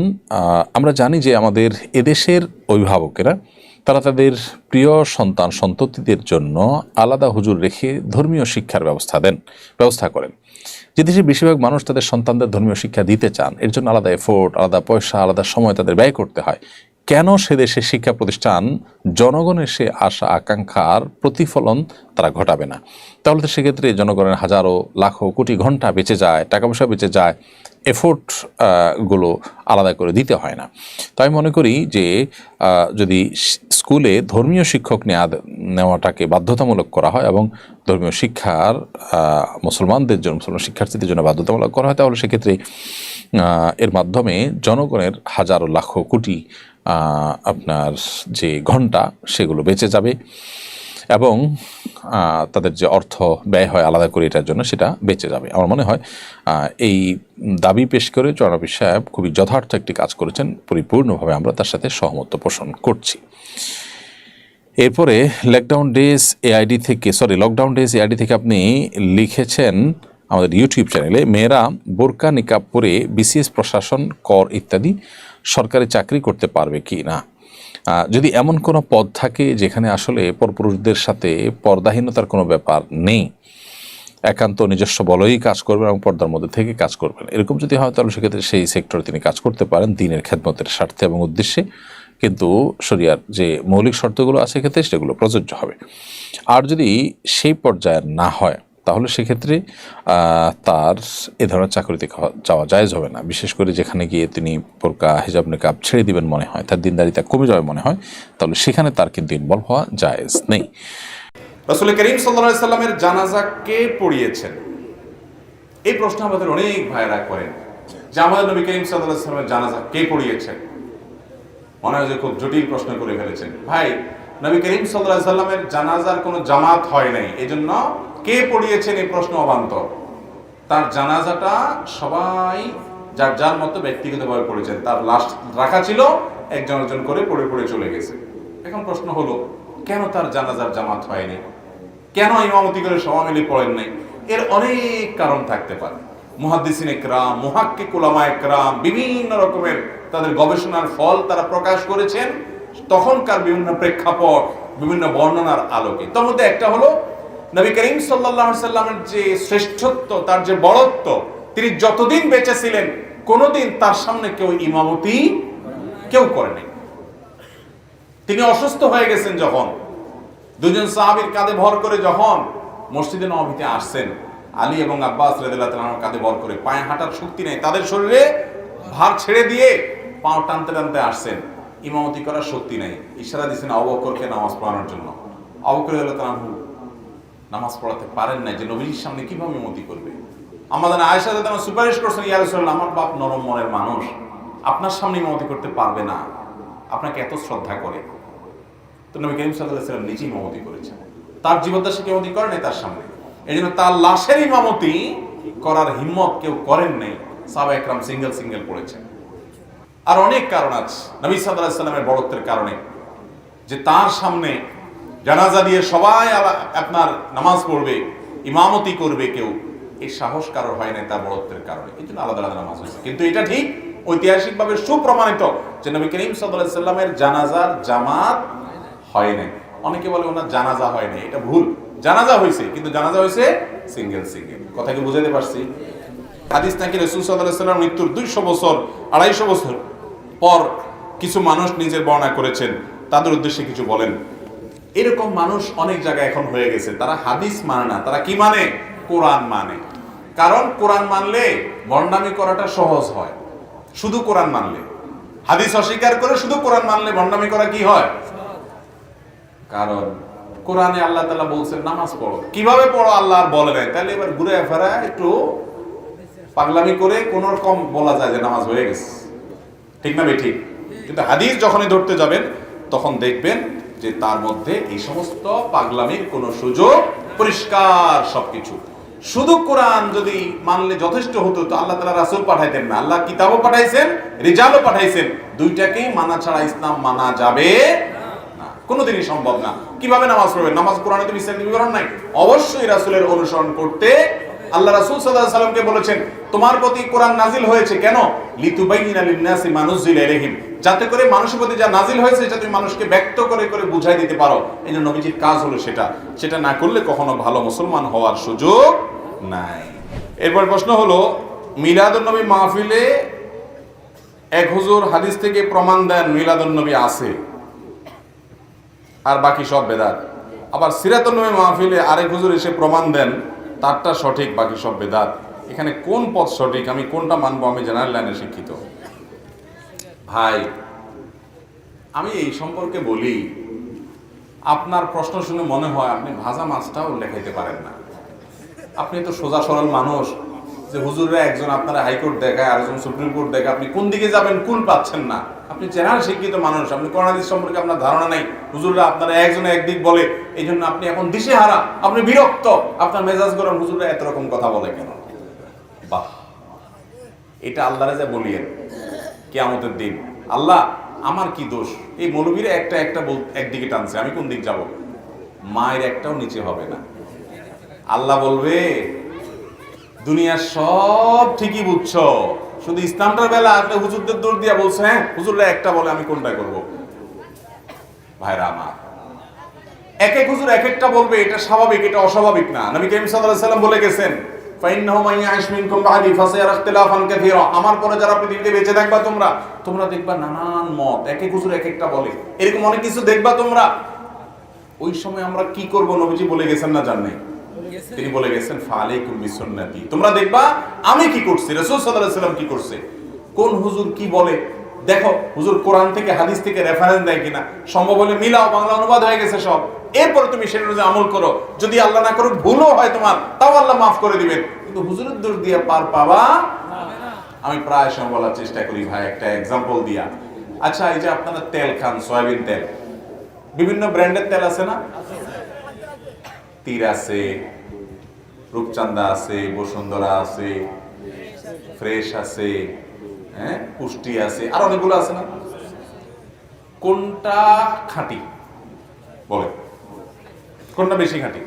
আমরা জানি যে আমাদের এদেশের অভিভাবকেরা, তারা তাদের প্রিয় সন্তান সন্ততিদের জন্য আলাদা হুজুর রেখে ধর্মীয় শিক্ষার ব্যবস্থা করেন। যে দেশের বেশিরভাগ মানুষ তাদের সন্তানদের ধর্মীয় শিক্ষা দিতে চান, এর জন্য আলাদা এফোর্ট, আলাদা পয়সা, আলাদা সময় তাদের ব্যয় করতে হয়। কেন সে দেশের শিক্ষা প্রতিষ্ঠান জনগণের সে আশা আকাঙ্ক্ষার প্রতিফলন তারা ঘটাবে না? তাহলে তো সেক্ষেত্রে জনগণের হাজারো লাখো কোটি ঘন্টা বেঁচে যায়, টাকা পয়সা বেঁচে যায়, এফোর্ট গুলো আলাদা করে দিতে হয় না। তাই মনে করি যে যদি স্কুলে ধর্মীয় শিক্ষক নেওয়াটাকে বাধ্যতামূলক করা হয় এবং ধর্মীয় শিক্ষার মুসলমানদের জন্য, মুসলমান শিক্ষার্থীদের জন্য বাধ্যতামূলক করা হয়, তাহলে সেক্ষেত্রে এর মাধ্যমে জনগণের হাজারো লাখো কোটি আপনার যে ঘন্টা, সেগুলো বেঁচে যাবে এবং তাদের যে অর্থ ব্যয় হয় আলাদা করে এটার জন্য, সেটা বেঁচে যাবে। আমার মনে হয় এই দাবি পেশ করে চরণবী সাহেব খুবই যথার্থ একটি কাজ করেছেন, পরিপূর্ণভাবে আমরা তার সাথে সহমত পোষণ করছি। এরপরে লকডাউন ডেজ এআইডি থেকে আপনি লিখেছেন আমাদের ইউটিউব চ্যানেলে, মেয়েরা বোরকা নিকাব পরে বিসিএস, প্রশাসন, কর ইত্যাদি সরকারি চাকরি করতে পারবে কি না? যদি এমন কোনো পদ থাকে যেখানে আসলে পরপুরুষদের সাথে পর্দাহীনতার কোনো ব্যাপার নেই, একান্ত নিজস্ব বলেই কাজ করবেন এবং পর্দার মধ্যে থেকে কাজ করবেন, এরকম যদি হয় তাহলে সেক্ষেত্রে সেই সেক্টরে তিনি কাজ করতে পারেন দ্বীনের খেদমতের স্বার্থে এবং উদ্দেশ্যে, কিন্তু শরিয়ার যে মৌলিক শর্তগুলো আছে সেক্ষেত্রে সেগুলো প্রযোজ্য হবে। আর যদি সেই পর্যায়ে না হয় তাহলে সেক্ষেত্রে তার এ ধরনের চাকরিতে যাওয়া জায়েজ হবে না। বিশেষ করে যেখানে গিয়ে তিনি বোরকা, হিজাব, নিকাব ছেড়ে দিবেন মনে হয়, তার দিনদারিতা কমে যাবে মনে হয়, তাহলে সেখানে তার কিন্তু ইনভলভ হওয়া জায়েজ নেই। রাসূল করিম সাল্লাল্লাহু আলাইহি সাল্লামের জানাজা কে পড়িয়েছেন? এই প্রশ্ন আমাদের অনেক ভাইরা করেন যে আমাদের নবী করিম সাল্লাল্লাহু আলাইহি সাল্লামের জানাজা কে পড়িয়েছেন। মনে হয় যে খুব জটিল প্রশ্ন করে ফেলেছেন। ভাই, নবী করিম সাল্লাল্লাহু আলাইহি সাল্লামের জানাজার কোনো জামাত হয় নাই, এজন্য কে পড়িয়েছেন এই প্রশ্ন অবান্তর। তার জানাজাটা সবাই যার যার মতো ব্যক্তিগতভাবে পড়েছেন। তার লাশ রাখা ছিল, একজন একজন করে পড়ে পড়ে চলে গেছে। এখন প্রশ্ন হলো, কেন তার জানাজার জামাত হয়নি? কেন ইমামতি করে সবাই মিলে পড়েন নাই? এর অনেক কারণ থাকতে পারে। মুহাদ্দিসিন ইকরাম, মুহাক্কিক উলামা ইকরাম বিভিন্ন রকমের তাদের গবেষণার ফল তারা প্রকাশ করেছেন তখনকার বিভিন্ন প্রেক্ষাপট, বিভিন্ন বর্ণনার আলোকে। তার মধ্যে একটা হলো নবী করিম সাল্লাল্লাহু আলাইহি সাল্লামের যে শ্রেষ্ঠত্ব, তার যে বড়ত্ব, তিনি যতদিন বেঁচে ছিলেন কোনোদিন তার সামনে কেউ ইমামতি করেনি। তিনি অসুস্থ হয়ে গেছেন যখন, দুজন সাহাবীর কাঁধে ভর করে যখন মসজিদে নববীতে আসছেন, আলী এবং আব্বাস রাদিয়াল্লাহু তাআলার কাঁধে ভর করে, পায়ে হাঁটার শক্তি নেই, তাদের শরীরে ভার ছেড়ে দিয়ে পাও টানতে টানতে আসছেন, ইমামতি করার শক্তি নেই। ইশারা দিয়েছেন আবু বকরকে নামাজ পড়ানোর জন্য। আবু বকর রাদিয়াল্লাহু তাআলা নামাজ পড়াতে পারেন না, যে নবীর সামনে কিভাবে ইমামতি করবে। আমাদের আয়েশা রাদিয়াল্লাহু তাআলা সুপারিশ করছেন, ইয়া রাসূলুল্লাহ, আমার বাপ নরম মনের মানুষ, আপনার সামনে ইমামতি করতে পারবে না, আপনাকে এত শ্রদ্ধা করে। তো নবী করিম সাল্লাল্লাহু আলাইহি ওয়াসাল্লাম নিজেই ইমামতি করেছেন। তার জীবদ্দশা কেউ ইমামতি করে নাই তার সামনে, এই জন্য তার লাশের ইমামতি করার হিম্মত কেউ করেন নাই। সাহাবা একরাম সিঙ্গেল পড়েছেন। আর অনেক কারণ আছে নবী সাল্লাল্লাহু আলাইহি ওয়াসাল্লামের বড়ত্বের কারণে, যে তার সামনে জানাজা দিয়ে সবাই আপনার নামাজ পড়বে, ইমামতি করবে কেউ, এই সাহস কারোর হয় নাই তার বড়ত্বের কারণে। এই জন্য আলাদা আলাদা নামাজ হয়েছে। কিন্তু এটা ঠিক ঐতিহাসিকভাবে সুপ্রমাণিত যে নবী করিম সাল্লাল্লাহু আলাইহি ওয়াসাল্লামের জানাজার জামাত হয় নাই। অনেকে বলে ওনার জানাজা হয় নাই, এটা ভুল। জানাজা হয়েছে, কিন্তু জানাজা হয়েছে সিঙ্গেল। কথা কি বুঝাতে পারছি? হাদিস নাকি রাসূল সাল্লাল্লাহু আলাইহি ওয়াসাল্লাম মৃত্যুর 200 বছর 250 বছর পর কিছু মানুষ নিজের বর্ণনা করেছেন, তাদের উদ্দেশ্যে কিছু বলেন। এরকম মানুষ অনেক জায়গায় এখন হয়ে গেছে, তারা হাদিস মানে না, তারা কি মানে? কোরআন মানে। কারণ কোরআন মানলে ভণ্ডামি করাটা সহজ হয়, শুধু কোরআন মানলে। হাদিস অস্বীকার করে শুধু কোরআন মানলে ভণ্ডামি করা কি হয়? কারণ কোরআনে আল্লাহ তাআলা বলছেন নামাজ পড়ো, কিভাবে পড়ো আল্লাহ আর বলে নাই। তাহলে এবার ঘুরে ফেরা একটু পাগলামি করে কোন রকম বলা যায় যে নামাজ হয়ে গেছে, ঠিক না? ঠিক। কিন্তু হাদিস যখনই ধরতে যাবেন তখন দেখবেন যে তার মধ্যে এই সমস্ত পাগলামির কোনো সুযোগ, পরিষ্কার সবকিছু। শুধু কোরআন যদি মানলে যথেষ্ট হতো তো আল্লাহ তাআলা রাসূল পাঠাইতেন না। আল্লাহ কিতাবও পাঠাইছেন, রিজালও পাঠাইছেন, দুইটাকেই মানা ছাড়া ইসলাম মানা যাবে না, কোনোদিনই সম্ভব না। কিভাবে নামাজ পড়বেন? নামাজ কোরআনে তো বিস্তারিত বিবরণ নাই। অবশ্যই রাসূলের অনুসরণ করতে আল্লাহ রাসূল সাল্লাল্লাহু আলাইহি সাল্লামকে বলেছেন তোমার প্রতি কোরআন নাজিল হয়েছে কেন? লিতুবাইয়িনা লিন-নাসি মা নুজিলা ইলাইহিম, যাতে করে মানুষের প্রতি যা নাজিল হয়েছে সেটা তুমি মানুষকে ব্যক্ত করে করে বুঝাই দিতে পারো। এই জন্য নবীজির কাজ হলো সেটা না করলে কখনো ভালো মুসলমান হওয়ার সুযোগ নাই। এরপর প্রশ্ন হলো, মিলাদুন নবী মাহফিলে এক হুজুর হাদিস থেকে প্রমাণ দেন মিলাদুন নবী আছে আর বাকি সব বেদাত। আবার সিরাতুন নবী মাহফিলে আরেক হুজুর এসে প্রমাণ দেন তারটা সঠিক, বাকি সব বেদাত। এখানে কোন পথ সঠিক, আমি কোনটা মানবো? আমি জেনারেল লাইনে শিক্ষিত ভাই, আমি এই সম্পর্কে বলি, আপনার প্রশ্ন শুনে মনে হয় আপনি ভাজা মাছটাও লেখাইতে পারেন না। আপনি তো সোজা সরল মানুষ, যে হুজুররা একজন আপনারা হাইকোর্ট দেখায়, আরেকজন সুপ্রিম কোর্ট দেখায়, আপনি কোন দিকে যাবেন কুল পাচ্ছেন না। আপনি জেনারেল শিক্ষিত মানুষ, আপনি কোরআন হাদিস সম্পর্কে আপনার ধারণা নাই, হুজুররা আপনারা একজনে একদিক বলে, এই জন্য আপনি এখন দিশেহারা, আপনি বিরক্ত, আপনার মেজাজ গরম, হুজুররা এত রকম কথা বলে কেন? বাহ, এটা আল্লাহরে যা বলিয়েন কিয়ামতের দিন, আল্লাহ আমার কি দোষ, এই মৌলবীরা একটা একটা একদিকে টানছে, আমি কোন দিক যাব? মায়ের একটাও নিচে হবে না। আল্লাহ বলবে দুনিয়ার সব ঠিকই বুঝছো, শুধু ইসলামটার বেলা আপনি হুজুরদের দৌড় দিয়া বলছে, হ্যাঁ হুজুররা একটা বলে আমি কোনটা করব? ভাইরা আমার, এক এক হুজুর এক একটা বলবে, এটা স্বাভাবিক, এটা অস্বাভাবিক না। নবী করিম সাল্লাল্লাহু আলাইহি ওয়াসাল্লাম বলে গেছেন, ফাইন্নাহু মান ইয়াইশ মিনকুম বা'দি ফাসায়ারা ইখতিলাফান কাসীরা, আমার পরে যারা পৃথিবীতে বেঁচে থাকবা তোমরা দেখবা নানান মত, এক এক হুজুর এক একটা বলে, এরকম অনেক কিছু দেখবা তোমরা। ওই সময় আমরা কি করব? নবীজি বলে গেছেন না, জানেন? তিনি বলে গেছেন ফালাইকুম বিসুন্নতি, তোমরা দেখবা আমি কি করছি, রাসূল সাল্লাল্লাহু আলাইহি ওয়াসাল্লাম কি করছে, কোন হুজুর কি বলে দেখো, হুজুর কোরআন থেকে হাদিস থেকে রেফারেন্স দেয় কিনা, সম্ভব হলে মিলাও, বাংলা অনুবাদ হয়ে গেছে সব, এরপরে তুমি সেটা অনুযায়ী আমল করো। যদি আল্লাহ না করুক ভুলও হয় তোমার, তাও আল্লাহ মাফ করে দিবেন, কিন্তু হুজুরের দোষ দিয়ে পার পাবা। আমি প্রায় সময় বলার চেষ্টা করি ভাই, একটা এক্সাম্পল দিয়া। আচ্ছা, এই যে আপনারা তেল খান, সয়াবিন তেল, বিভিন্ন ব্র্যান্ডের তেল আছে না? তীর আছে, রূপচান্দা আছে, বসুন্ধরা আছে, ফ্রেশ আছে, হ্যাঁ পুষ্টি আছে, আর অনেকগুলো আছে না? কোনটা খাঁটি বলে, কোনটা বেশি খাঁটি?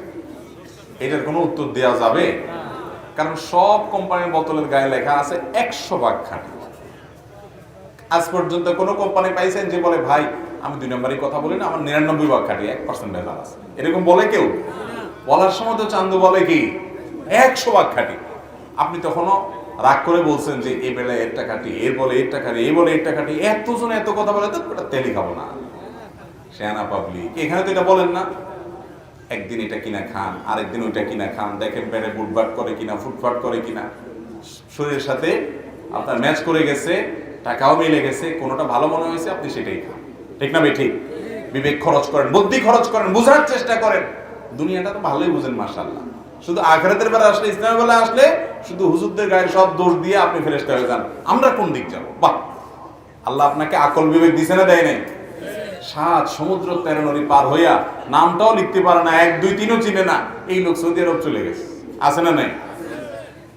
এটার কোনো উত্তর দেওয়া যাবে? কারণ সব কোম্পানির বোতলের গায়ে লেখা আছে 100% খাঁটি। আজ পর্যন্ত কোন কোম্পানি পাইছেন যে বলে ভাই আমি 2 নম্বরই কথা বলি না, আমার 99% খাঁটি, 1% ভেজাল আছে, এরকম বলে কেউ? বলার সময় তো চান্দু বলে কি 100% খাঁটি। আপনি তখনও রাগ করে বলছেন যে এই বেলায় একটা খাঁটি, এর বলে একটা খাঁটি, এই বলে একটা খাঁটি, এতজন এত কথা বলে তো ওটা তেলই খাবো না। শেয়ানা পাবলিক, এখানে তো এটা বলেন না। একদিন এটা কিনা খান, আরেকদিন ওইটা কিনা খান, দেখেন পেটে বুটবাট করে কিনা, ফুটফাট করে কিনা, শরীরের সাথে আপনার ম্যাচ করে গেছে, টাকাও মিলে গেছে, কোনোটা ভালো মনে হয়েছে আপনি সেটাই খান, ঠিক না? ঠিক। বিবেক খরচ করেন, বুদ্ধি খরচ করেন, বোঝার চেষ্টা করেন। দুনিয়াটা তো ভালোই বুঝেন মাশাআল্লাহ, শুধু আখিরাতের বেলা আসলে, ইসলামের বেলা আসলে শুধু হুজুরদের গায়ে সব দোষ দিয়ে আপনি ফেরেশতা হয়ে যান। আমরা কোন দিক যাব? বাহ, আল্লাহ আপনাকে আকল বিবেক দিছে না, দেয় নাই? 7 সমুদ্র 13 নদী পার হইয়া নামটাও লিখতে পারে না, 1 2 3ও চিনে না, এই লোক সৌদি আরব চলে গেছে, আছে না নাই?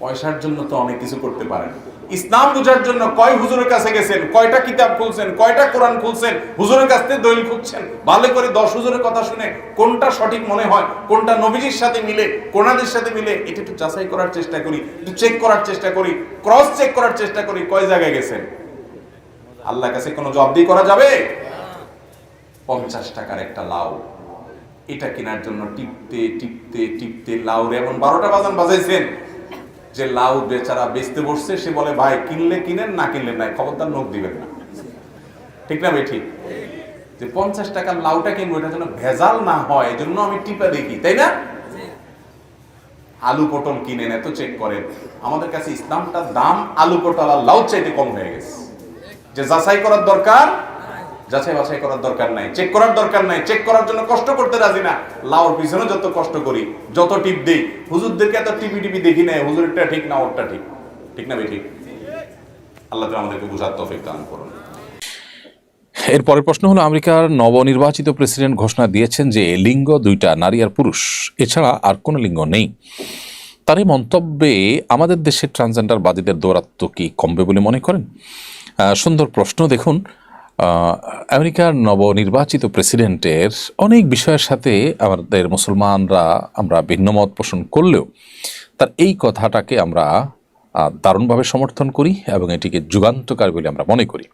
পয়সার জন্য তো অনেক কিছু করতে পারেন। ইসলাম বোঝার জন্য কয় হুজুরের কাছে গেছেন, কয়টা কিতাব খুলছেন, কয়টা কোরআন খুলছেন, হুজুরের কাছ থেকে দলিল খুঁজছেন, ভালো করে 10 হুজুরের কথা শুনে কোনটা সঠিক মনে হয়, কোনটা নবীজির সাথে মিলে, কোরআনের সাথে মিলে, এটা একটু যাচাই করার চেষ্টা করি, একটু চেক করার চেষ্টা করি, ক্রস চেক করার চেষ্টা করি, কয় জায়গায় গেছেন। আল্লাহর কাছে কোনো জবাবদিহি করা যাবে? 50 টাকার একটা লাউ, এটা কেনার জন্য টিপতে টিপতে টিপতে লাউরে এমন 12টা বাজান বাজাইছেন যে লাউ বেচারা বেচতে বসছে, সে বলে ভাই কিনলে কিনেন, না কিনলে নাই, খবরদার নখ দিবেন না, ঠিক না? ঠিক। যে 50 টাকার লাউটা কিনবো, এটা যেন ভেজাল না হয়, এই জন্য আমি টিপা দেখি, তাই না? আলু পটল কিনেন, এত চেক করেন, আমাদের কাছে ইসলামটার দাম আলু পটল আর লাউ চাইতে কম হয়ে গেছে। যে যাচাই করার দরকার, যাচাই বাছাই করার দরকার নাই, চেক করার দরকার নাই, চেক করার জন্য কষ্ট করতে রাজি না। লাউর পিছনে যত কষ্ট করি, যত টিপ দেই, হুজুরদেরকে এত টিপি টিপি দেখি না, হুজুরটা ঠিক না ওরটা ঠিক, ঠিক না? ঠিক। আল্লাহ তাআলা আমাদেরকে বুঝার তৌফিক দান করুন। এর পরের প্রশ্ন হলো, আমেরিকার নবনির্বাচিত প্রেসিডেন্ট ঘোষণা দিয়েছেন যে লিঙ্গ 2টা, নারী আর পুরুষ, এছাড়া আর কোনো লিঙ্গ নেই। তার এই মন্তব্যে আমাদের দেশের ট্রান্সজেন্ডারবাদীদের দৌরাত্ম্য কি কমবে বলে মনে করেন? সুন্দর প্রশ্ন। দেখুন, আমেরিকার নবনির্বাচিত প্রেসিডেন্টের অনেক বিষয়ের সাথে আমাদের মুসলমানরা আমরা ভিন্নমত পোষণ করলেও তার এই কথাটাকে আমরা দারুণভাবে সমর্থন করি এবং এটিকে যুগান্তকারী বলে আমরা মনে করি।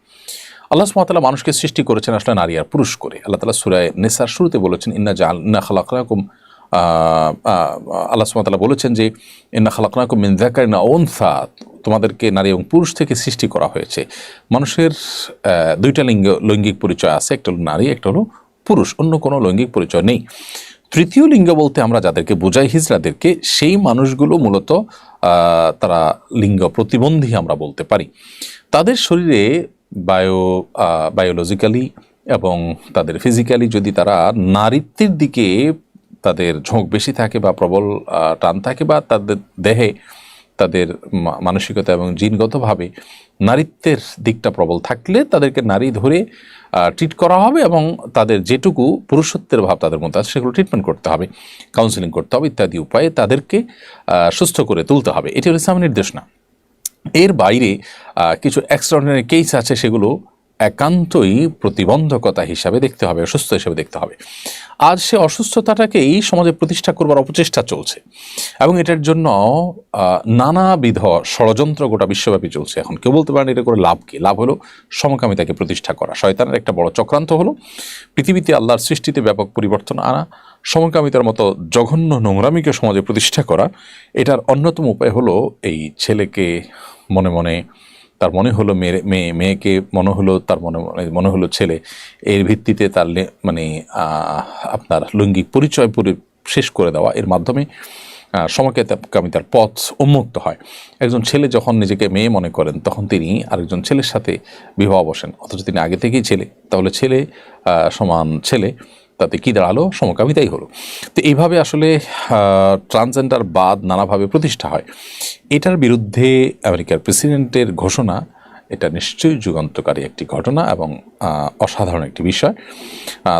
আল্লাহ সুবহানাহু ওয়া তাআলা মানুষকে সৃষ্টি করেছেন আসলে নারী আর পুরুষ করে। আল্লাহ তাআলা সূরা নিসার শুরুতে বলেছেন, ইন্না খালাকনাকুম, আল্লাহ সুবহানাহু ওয়া তাআলা বলেছেন যে ইন্না খালাকনাকুম মিন যাকারিন ওয়া উনসা, তোমাদেরকে নারী এবং পুরুষ থেকে সৃষ্টি করা হয়েছে। মানুষের 2টা লৈঙ্গিক পরিচয় আছে, একটা হলো নারী, একটা হলো পুরুষ, অন্য কোনো লৈঙ্গিক পরিচয় নেই। তৃতীয় লিঙ্গ বলতে আমরা যাদেরকে বোঝাই, হিজড়াদেরকে, সেই মানুষগুলো মূলত তারা লিঙ্গ প্রতিবন্ধী আমরা বলতে পারি। তাদের শরীরে বায়োলজিক্যালি এবং তাদের ফিজিক্যালি যদি তারা নারীত্বের দিকে তাদের ঝোঁক বেশি থাকে বা প্রবল টান থাকে, বা তাদের দেহে তাদের মানসিকতা এবং জিনগতভাবে নারীত্বের দিকটা প্রবল থাকলে তাদেরকে নারী ধরে ট্রিট করা হবে এবং তাদের যেটুকু পুরুষত্বের ভাব তাদের মধ্যে আছে সেগুলো ট্রিটমেন্ট করতে হবে, কাউন্সেলিং করতে হবে, ইত্যাদি উপায়ে তাদেরকে সুস্থ করে তুলতে হবে। এটি হলো ইসলামের নির্দেশ না। এর বাইরে কিছু এক্সট্রাঅর্ডিনারি কেস আছে, সেগুলো একান্তই প্রতিবন্ধকতা হিসাবে দেখতে হবে, অসুস্থ হিসাবে দেখতে হবে। আজ সে অসুস্থতাটাকেই সমাজে প্রতিষ্ঠা করবার অপচেষ্টা চলছে এবং এটার জন্য নানাবিধ ষড়যন্ত্র গোটা বিশ্বব্যাপী চলছে। এখন কেউ বলতে পারেন এটা করে লাভ কি? লাভ হলো সমকামিতাকে প্রতিষ্ঠা করা। শয়তানের একটা বড় চক্রান্ত হলো পৃথিবীতে আল্লাহর সৃষ্টিতে ব্যাপক পরিবর্তন আনা, সমকামিতার মতো জঘন্য নোংরামিকে সমাজে প্রতিষ্ঠা করা। এটার অন্যতম উপায় হলো এই ছেলেকে মনে মনে তার মনে হলো মেয়ে, মেয়েকে মনে হলো তার মনে হলো ছেলে, এর ভিত্তিতে তার আপনার লৈঙ্গিক পরিচয় শেষ করে দেওয়া। এর মাধ্যমে সমকামিতার পথ উন্মুক্ত হয়। একজন ছেলে যখন নিজেকে মেয়ে মনে করেন তখন তিনি আরেকজন ছেলের সাথে বিবাহ বসেন, অথচ তিনি আগে থেকেই ছেলে। তাহলে ছেলে সমান ছেলে, তাতে কী দাঁড়ালো? সমকামিতাই হলো। তো এইভাবে আসলে ট্রান্সজেন্ডার বাদ নানাভাবে প্রতিষ্ঠা হয়। এটার বিরুদ্ধে আমেরিকার প্রেসিডেন্টের ঘোষণা, এটা নিশ্চয়ই যুগান্তকারী একটি ঘটনা এবং অসাধারণ একটি বিষয়।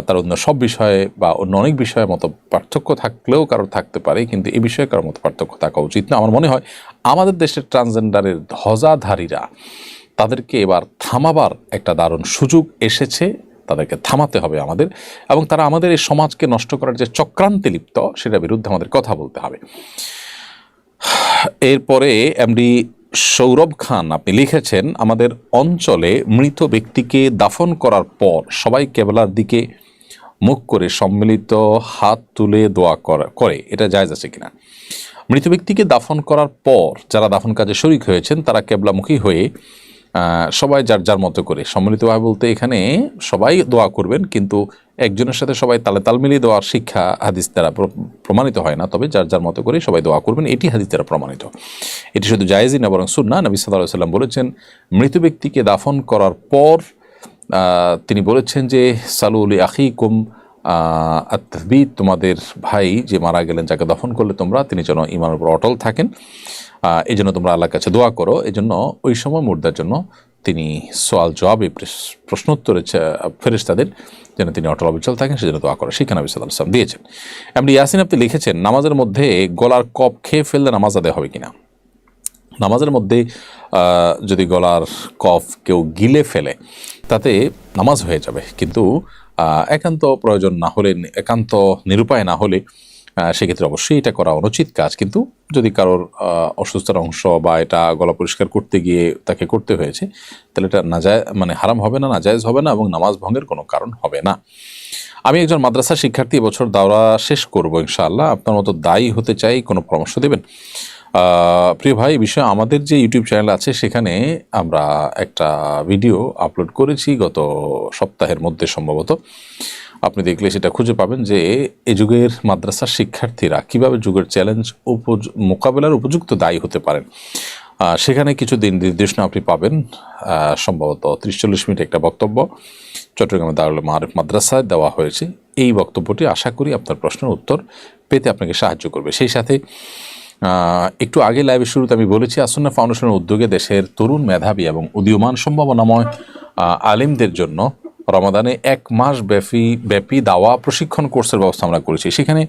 তার অন্য সব বিষয়ে বা অন্য অনেক বিষয়ের মতো পার্থক্য থাকলেও কারোর থাকতে পারে, কিন্তু এই বিষয়ে কারোর মতো পার্থক্য থাকা উচিত না। আমার মনে হয় আমাদের দেশের ট্রান্সজেন্ডারের ধ্বজাধারীরা, তাদেরকে এবার থামাবার একটা দারুণ সুযোগ এসেছে। তাদেরকে থামাতে হবে আমাদের, এবং তারা আমাদের এই সমাজকে নষ্ট করার যে চক্রান্তে লিপ্ত, সেটার বিরুদ্ধে আমাদের কথা বলতে হবে। এরপরে এমডি সৌরভ খান আপনি লিখেছেন, আমাদের অঞ্চলে মৃত ব্যক্তিকে দাফন করার পর সবাই কেবলার দিকে মুখ করে সম্মিলিত হাত তুলে দোয়া করে, এটা জায়েজ আছে কিনা? মৃত ব্যক্তিকে দাফন করার পর যারা দাফন কাজে শরিক হয়েছেন তারা কেবলামুখী হয়ে সবাই যার যার মতো করে সম্মিলিতভাবে, বলতে এখানে সবাই দোয়া করবেন, কিন্তু একজনের সাথে সবাই তালে তাল মিলিয়ে দেওয়ার শিক্ষা হাদিস দ্বারা প্রমাণিত হয় না। তবে যার যার মতো করে সবাই দোয়া করবেন, এটি হাদিস দ্বারা প্রমাণিত। এটি শুধু জায়েজই না, বরং সুন্নাহ। নবী সাল্লাল্লাহু আলাইহি ওয়াসাল্লাম বলেছেন, মৃত ব্যক্তিকে দাফন করার পর তিনি বলেছেন যে সালুলি আখিকুম আত-তাসবীত, তোমাদের ভাই যে মারা গেলেন, যাকে দফন করলে তোমরা, তিনি যেন ঈমানের উপর অটল থাকেন, এই জন্য তোমরা আল্লাহর কাছে দোয়া করো। এই জন্য ওই সময় মুর্দার জন্য তিনি সোয়াল জবাবে প্রশ্নোত্তরে ফেরেশতাদের যেন তিনি অটল অবিচল থাকেন, সেজন্য দোয়া করো, শিক্ষা নবী সাল্লাল্লাহু আলাইহি ওয়াসাল্লাম দিয়েছেন। এমনি ইয়াসিন আপনি লিখেছেন, নামাজের মধ্যে গলার কপ খেয়ে ফেললে নামাজ আদায় হবে কিনা? নামাজের মধ্যে যদি গলার কফ কেউ গিলে ফেলে তাতে নামাজ হয়ে যাবে, কিন্তু একান্ত প্রয়োজন না হলে, একান্ত নিরুপায় না হলে সেক্ষেত্রে অবশ্যই এটা করা অনুচিত কাজ। কিন্তু যদি কারোর অসুস্থতার অংশ বা এটা গলা পরিষ্কার করতে গিয়ে তাকে করতে হয়েছে, তাহলে এটা হারাম হবে না, নাজায়েজ হবে না, এবং নামাজ ভঙ্গের কোনো কারণ হবে না। আমি একজন মাদ্রাসা শিক্ষার্থী, এবছর দাওরা শেষ করব ইনশাআল্লাহ। আপনার মতো দায়ী হতে চাই, কোনো পরামর্শ দেবেন? প্রিয় ভাই, এই বিষয়ে আমাদের যে ইউটিউব চ্যানেল আছে সেখানে আমরা একটা ভিডিও আপলোড করেছি গত সপ্তাহের মধ্যে সম্ভবত। আপনি দেখলে সেটা খুঁজে পাবেন যে এই যুগের মাদ্রাসার শিক্ষার্থীরা কিভাবে যুগের চ্যালেঞ্জ মোকাবেলার উপযুক্ত দায়ী হতে পারেন। সেখানে কিছু দিন নির্দেশনা আপনি পাবেন, সম্ভবত 30-40 মিনিট একটা বক্তব্য চট্টগ্রামের দারুল মাআরিফ মাদ্রাসায় দেওয়া হয়েছে। এই বক্তব্যটি আশা করি আপনার প্রশ্নের উত্তর পেতে আপনাকে সাহায্য করবে। সেই সাথে একটু আগে লাইভের শুরুতে আমি বলেছি, আসন্না ফাউন্ডেশনের উদ্যোগে দেশের তরুণ, মেধাবী এবং উদীয়মান সম্ভাবনাময় আলিমদের জন্য রমাদানে 1 মাস ব্যাপী দাওয়া প্রশিক্ষণ কোর্সের ব্যবস্থা আমরা করেছি। সেখানে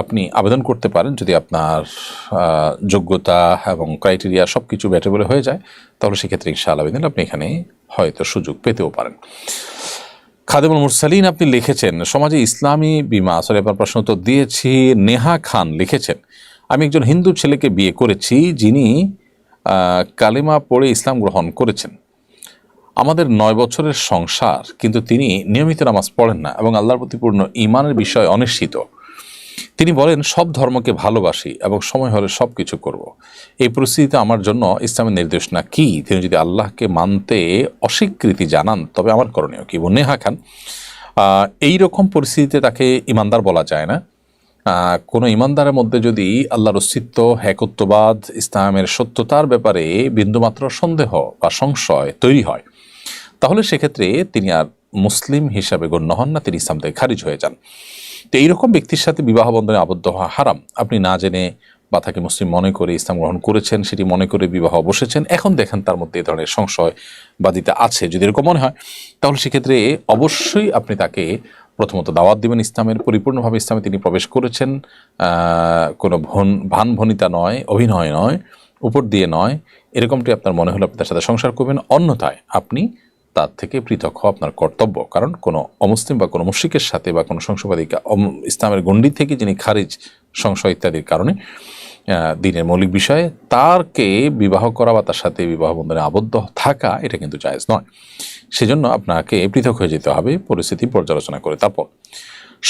আপনি আবেদন করতে পারেন, যদি আপনার যোগ্যতা এবং ক্রাইটেরিয়া সব কিছু ব্যাটেবল হয়ে যায়, তাহলে সেক্ষেত্রে ইনশাআল্লাহ আপনি এখানে হয়তো সুযোগ পেতেও পারেন। খাদেমুল মুরসালিন আপনি লিখেছেন, সমাজে ইসলামী বিমা, আপনার প্রশ্ন তো দিয়েছি। নেহা খান লিখেছেন, আমি একজন হিন্দু ছেলেকে বিয়ে করেছি যিনি কালেমা পড়ে ইসলাম গ্রহণ করেছেন। আমাদের 9 বছরের সংসার, কিন্তু তিনি নিয়মিত নামাজ পড়েন না এবং আল্লাহর প্রতি পূর্ণ ঈমানের বিষয়ে অনিশ্চিত। তিনি বলেন, সব ধর্মকে ভালোবাসি এবং সময় হলে সব কিছু করব। এই পরিস্থিতিতে আমার জন্য ইসলামের নির্দেশনা কি? তিনি যদি আল্লাহকে মানতে অস্বীকৃতি জানান তবে আমার করণীয় কি? নেহা খান, এইরকম পরিস্থিতিতে তাকে ইমানদার বলা যায় না। কোনো ইমানদারের মধ্যে যদি আল্লাহর অস্তিত্ব, একত্ববাদ, ইসলামের সত্যতার ব্যাপারে বিন্দুমাত্র সন্দেহ বা সংশয় তৈরি হয়, তাহলে সেক্ষেত্রে তিনি আর মুসলিম হিসাবে গণ্য হন না, তিনি ইসলাম থেকে খারিজ হয়ে যান। তো এইরকম ব্যক্তির সাথে বিবাহ বন্ধনে আবদ্ধ হওয়া হারাম। আপনি না জেনে বা তাকে মুসলিম মনে করে ইসলাম গ্রহণ করেছেন, সেটি মনে করে বিবাহ বসেছেন, এখন দেখেন তার মধ্যে এই ধরনের সংশয় বাদিতা আছে, যদি এরকম মনে হয় তাহলে সেক্ষেত্রে অবশ্যই আপনি তাকে প্রথমত দাওয়াত দিবেন ইসলামের, পরিপূর্ণভাবে ইসলামে তিনি প্রবেশ করেছেন, কোনো ভানভনিতা নয়, অভিনয় নয়, উপর দিয়ে নয়, এরকমটি আপনার মনে হলে আপনি তার সাথে সংসার করবেন। অন্যথায় আপনি তার থেকে পৃথক হওয়া আপনার কর্তব্য, কারণ কোনো অমুসলিম বা কোনো মুশরিকের সাথে বা কোনো সংশয়বাদী ইসলামের গণ্ডি থেকে যিনি খারিজ সংশয় ইত্যাদির কারণে দিনের মৌলিক বিষয়ে তারকে বিবাহ করা বা তার সাথে বিবাহ বন্ধনে আবদ্ধ থাকা এটা কিন্তু জায়েজ নয়। সেজন্য আপনাকে পৃথক হয়ে যেতে হবে পরিস্থিতি পর্যালোচনা করে। তারপর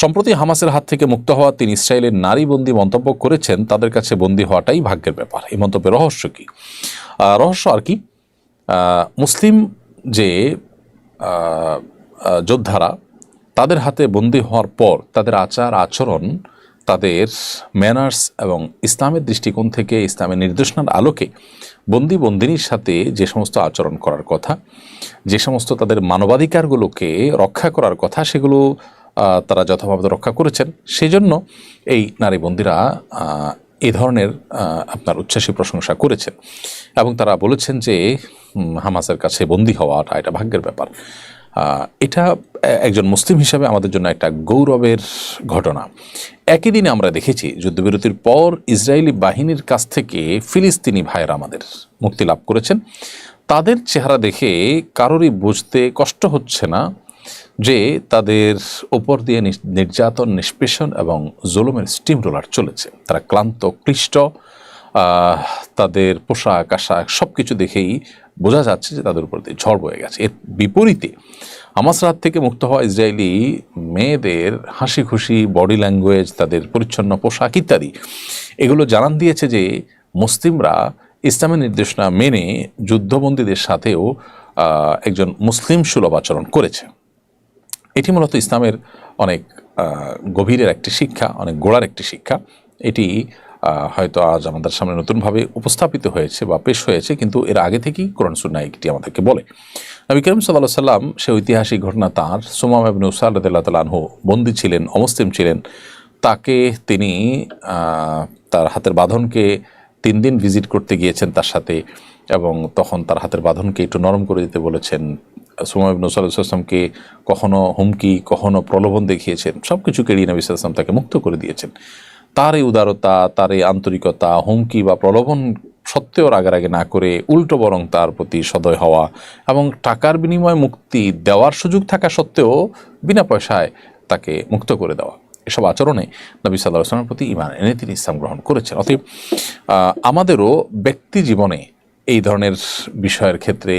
সম্প্রতি হামাসের হাত থেকে মুক্ত হওয়া 3 ইসরায়েলের নারী বন্দী মন্তব্য করেছেন তাদের কাছে বন্দী হওয়াটাই ভাগ্যের ব্যাপার। এই মন্তব্যের রহস্য কি? রহস্য আর কি, মুসলিম যে যোদ্ধারা তাদের হাতে বন্দী হওয়ার পর তাদের আচার আচরণ, তাদের ম্যানার্স এবং ইসলামের দৃষ্টিকোণ থেকে ইসলামের নির্দেশনার আলোকে বন্দিনীর সাথে যে সমস্ত আচরণ করার কথা, যে সমস্ত তাদের মানবাধিকারগুলোকে রক্ষা করার কথা, সেগুলো তারা যথাভাবে রক্ষা করেছেন। সেজন্য এই নারী বন্দীরা এই ধরনের আপনার উচ্ছ্বাসী প্রশংসা করেছেন এবং তারা বলেছেন যে হামাসের কাছে বন্দী হওয়াটা এটা ভাগ্যের ব্যাপার। এটা একজন মুসলিম হিসাবে আমাদের জন্য একটা গৌরবের ঘটনা। একই দিনে আমরা দেখেছি যুদ্ধবিরতির পর ইসরায়েলি বাহিনীর কাছ থেকে ফিলিস্তিনি ভাইয়েরা আমাদের মুক্তি লাভ করেছেন। তাদের চেহারা দেখে কারোরই বুঝতে কষ্ট হচ্ছে না যে তাদের ওপর দিয়ে নির্যাতন, নিষ্পেষণ এবং জুলুমের স্টিম রোলার চলেছে। তারা ক্লান্ত, ক্লিষ্ট, তাদের পোশাক আশাক সব কিছু দেখেই বোঝা যাচ্ছে যে তাদের উপর দিয়ে ঝড় বয়ে গেছে। এর বিপরীতে হামাস রাত থেকে মুক্ত হওয়া ইসরায়েলি মেয়েদের হাসি খুশি বডি ল্যাঙ্গুয়েজ, তাদের পরিচ্ছন্ন পোশাক ইত্যাদি এগুলো জানান দিয়েছে যে মুসলিমরা ইসলামের নির্দেশনা মেনে যুদ্ধবন্দীদের সাথেও একজন মুসলিম সুলভ আচরণ করেছে। এটি মূলত ইসলামের অনেক গভীরের একটি শিক্ষা, অনেক গোড়ার একটি শিক্ষা। এটি হয়তো আজ আমাদের সামনে নতুনভাবে উপস্থাপিত হয়েছে বা পেশ হয়েছে, কিন্তু এর আগে থেকেই কোরআন সুন্নাহ এটি আমাদেরকে বলে। নবী করিম সাল্লাল্লাহু আলাইহি সাল্লাম সে ঐতিহাসিক ঘটনা, তাঁর সুমামা ইবনে উসাল রাদিয়াল্লাহু তাআলা আনহু বন্দী ছিলেন, অমুসলিম ছিলেন, তাকে তিনি তার হাতের বাঁধনকে 3 দিন ভিজিট করতে গিয়েছেন তার সাথে, এবং তখন তার হাতের বাঁধনকে একটু নরম করে দিতে বলেছেন। সুমামা ইবনে উসাল সাল্লামকে কখনো হুমকি, কখনো প্রলোভন দেখিয়েছেন, সব কিছু কেড়িয়ে নবী সাল্লাল্লাহু আলাইহি ওয়াসাল্লাম তাকে মুক্ত করে দিয়েছেন। তার এই উদারতা, তার এই আন্তরিকতা, হুমকি বা প্রলোভন সত্ত্বেও রাগারাগি না করে উল্টো বরং তার প্রতি সদয় হওয়া এবং টাকার বিনিময়ে মুক্তি দেওয়ার সুযোগ থাকা সত্ত্বেও বিনা পয়সায় তাকে মুক্ত করে দেওয়া, এসব আচরণে নবী সাল্লাল্লাহু আলাইহি ওয়াসাল্লামের প্রতি ঈমান এনে তিনি ইসলাম গ্রহণ করেছেন। অতএব আমাদেরও ব্যক্তি জীবনে এই ধরনের বিষয়ের ক্ষেত্রে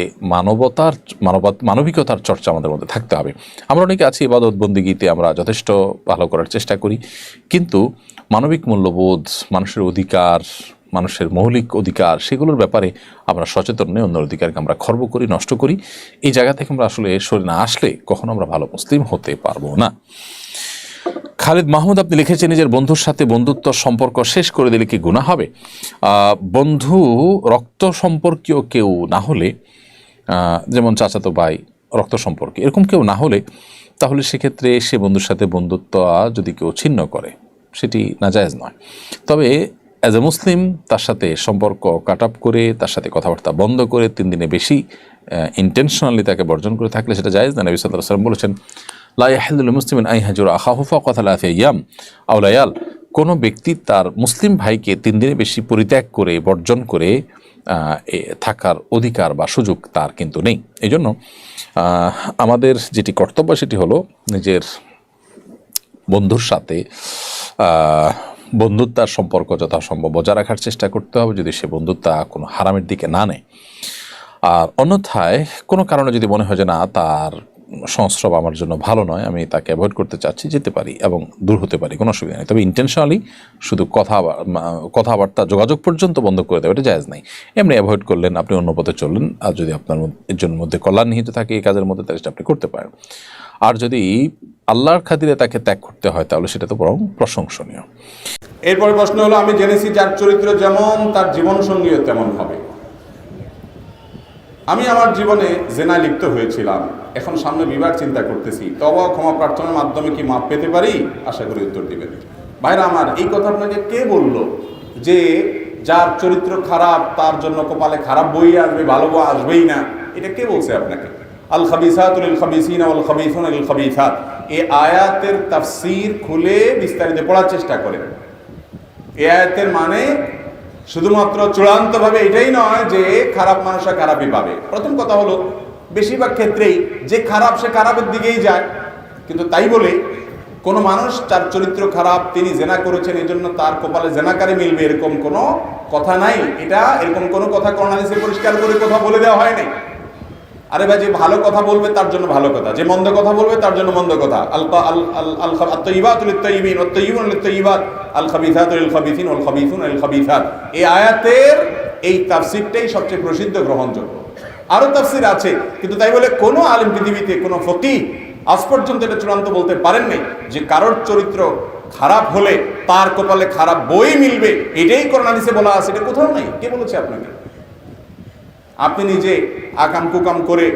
মানবিকতার চর্চা আমাদের মধ্যে থাকতে হবে। আমরা অনেকে আছি ইবাদত বন্দিগিতে আমরা যথেষ্ট ভালো করার চেষ্টা করি, কিন্তু মানবিক মূল্যবোধ, মানুষের অধিকার, মানুষের মৌলিক অধিকার, সেগুলোর ব্যাপারে আমরা সচেতন নই, অন্যের অধিকারকে আমরা খর্ব করি, নষ্ট করি। এই জায়গা থেকে আমরা আসলে সরে না আসলে কখনো আমরা ভালো মুসলিম হতে পারবো না। খালিদ মাহমুদ আপনি লিখেছেন, নিজের বন্ধুর সাথে বন্ধুত্ব সম্পর্ক শেষ করে দিলে কি গুনাহ হবে? বন্ধু রক্ত সম্পর্কীয় কেউ না হলে, যেমন চাচাতো ভাই, রক্ত সম্পর্কে এরকম কেউ না হলে, তাহলে সেক্ষেত্রে সে বন্ধুর সাথে বন্ধুত্ব যদি কেউ ছিন্ন করে সেটি নাজায়েজ নয়। তবে অ্যাজ এ মুসলিম তার সাথে সম্পর্ক কাট আপ করে, তার সাথে কথাবার্তা বন্ধ করে 3 দিনে বেশি ইন্টেনশনালি তাকে বর্জন করে থাকলে সেটা জায়েজ না। নবী সাল্লাল্লাহু আলাইহি ওয়াসাল্লাম বলেছেন, লা ইয়াহিল্লু লিল মুসলিমিন আন ইয়াহজুরা আখাহু ফাওকা 3 আইয়াম আও লায়াল। কোনো ব্যক্তি তার মুসলিম ভাইকে 3 দিনের বেশি পরিত্যাগ করে, বর্জন করে থাকার অধিকার বা সুযোগ তার কিন্তু নেই। এই জন্য আমাদের যেটি কর্তব্য সেটি হলো নিজের বন্ধুর সাথে বন্ধুত্বার সম্পর্ক যথাসম্ভব বজায় রাখার চেষ্টা করতে হবে, যদি সে বন্ধুত্ব কোনো হারামের দিকে না নেয়। আর অন্যথায় কোনো কারণে যদি মনে হয় যে না, তার সংস্রব আমার জন্য ভালো নয়, আমি তাকে অ্যাভয়েড করতে চাচ্ছি, যেতে পারি এবং দূর হতে পারি, কোনো অসুবিধা নেই। তবে ইন্টেনশনালি শুধু কথাবার্তা যোগাযোগ পর্যন্ত বন্ধ করে দেওয়া এটা জায়েজ নাই। এমনি অ্যাভয়েড করলেন, আপনি অন্য পথে চললেন, আর যদি আপনার এর জন্য মধ্যে কল্যাণ নিহিত থাকে এই কাজের মধ্যে, তাহলে সেটা আপনি করতে পারেন। আর যদি আল্লাহর খাতিরে তাকে ত্যাগ করতে হয় তাহলে সেটা তো বরং প্রশংসনীয়। এরপরে প্রশ্ন হলো, আমি জেনেছি যার চরিত্র যেমন তার জীবনসঙ্গীও তেমন হবে। আমি আমার জীবনে জেনায় লিপ্ত হয়েছিলাম, এখন সামনে বিবাহ চিন্তা করতেছি, তবে ক্ষমা প্রার্থনার মাধ্যমে কি মাপ পেতে পারি? আশা করি উত্তর দিবেন। ভাইরা আমার, এই কথা আপনাকে কে বললো যে যার চরিত্র খারাপ তার জন্য কপালে খারাপ বই আসবে, ভালো বই আসবেই না, এটা কে বলছে আপনাকে? আল খাবিসাতুল লিল খাবিসিনা ওয়াল খাবিসুনা লিল খাবিসাত, এই আয়াতের তাফসীর খুলে বিস্তারিত পড়ার চেষ্টা করেন। এই আয়াতের মানে শুধুমাত্র চূড়ান্তভাবে এটাই নয় যে খারাপ মানুষরা খারাপই পাবে। প্রথম কথা হলো, বেশিরভাগ ক্ষেত্রেই যে খারাপ সে খারাপের দিকেই যায়, কিন্তু তাই বলে কোনো মানুষ তার চরিত্র খারাপ, তিনি জেনা করেছেন এই জন্য তার কপালে জেনাকারী মিলবে, এরকম কোনো কথা নাই। এটা এরকম কোনো কথা কোরআন হাদিসে পরিষ্কার করে কথা বলে দেওয়া হয় নাই। আরে ভাই, যে ভালো কথা বলবে তার জন্য ভালো কথা, যে মন্দ কথা বলবে তার জন্য মন্দ কথা। আত-তাইয়িবাতুল লিত-তাইয়িবিন ওয়াত-তাইয়িবুনা লিত-তাইয়িবাত আল খাবিসাতুল লিল খাবিসিন ওয়াল খাবিসুনা লিল খাবিসাত। এই আয়াতের এই তাফসীরটাই সবচেয়ে প্রসিদ্ধ, গ্রহণযোগ্য। আরো তাফসীর আছে, কিন্তু তাই বলে কোনো আলেম পৃথিবীতে, কোনো ফকিহ আজ পর্যন্ত এটা চূড়ান্ত বলতে পারেননি যে কারোর চরিত্র খারাপ হলে তার কপালে খারাপ বই মিলবে। এটাই কোরআন হাদিসে বলা আছে, এটা কোথাও নাই। কে বলেছে আপনাকে? আপনি নিজে আকাম কুকাম করে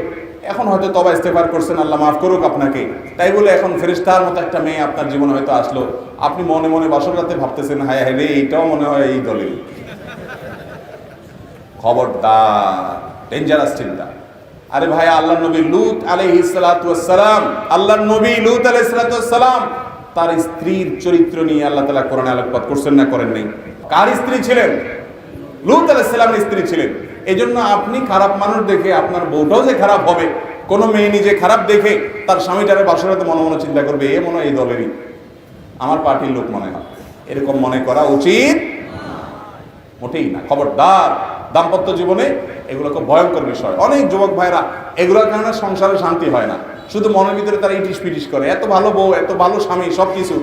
এখন হয়তো তবা ইস্তেগফার করছেন, আল্লাহ মাফ করুক আপনাকে, তাই বলে এখন ফেরেশতার মতো একটা মেয়ে আপনার জীবনে হয়তো আসলো, আপনি মনে মনে বাসর রাতে ভাবতেছেন, হায় হায় রে, এইটাও মনে হয় এই দলের। খবরদার, ডেঞ্জারাস চিন্তা। আরে ভাই, আল্লাহর নবী লূত আলাইহিস সালাতু ওয়াস সালাম, আল্লাহর নবী লূত আলাইহিস সালাতু ওয়াস সালাম, তার স্ত্রীর চরিত্র নিয়ে আল্লাহ তাআলা কোরআনে আলোকপাত করছেন না করেন নাই? কার স্ত্রী ছিলেন? লূত আলাইহিস সালামের স্ত্রী ছিলেন। এজন্য আপনি খারাপ মানুষ দেখে আপনার বউটাও যে খারাপ হবে, কোনো মেয়ে নিজে খারাপ দেখে তার স্বামীটারে বাসরাতে মনে মনে চিন্তা করবে, এ মনে হয় এই দলেরই, আমার পার্টির লোক মনে হয়, এরকম মনে করা উচিত মোটেই না। খবরদার, দাম্পত্য জীবনে এগুলো খুব ভয়ঙ্কর বিষয়। অনেক যুবক ভাইরা এগুলোর কারণে সংসারে শান্তি হয় না, শুধু মনের ভিতরে তারা ইটিস পিটিস করে, এত ভালো বউ, এত ভালো স্বামী, সব কিছু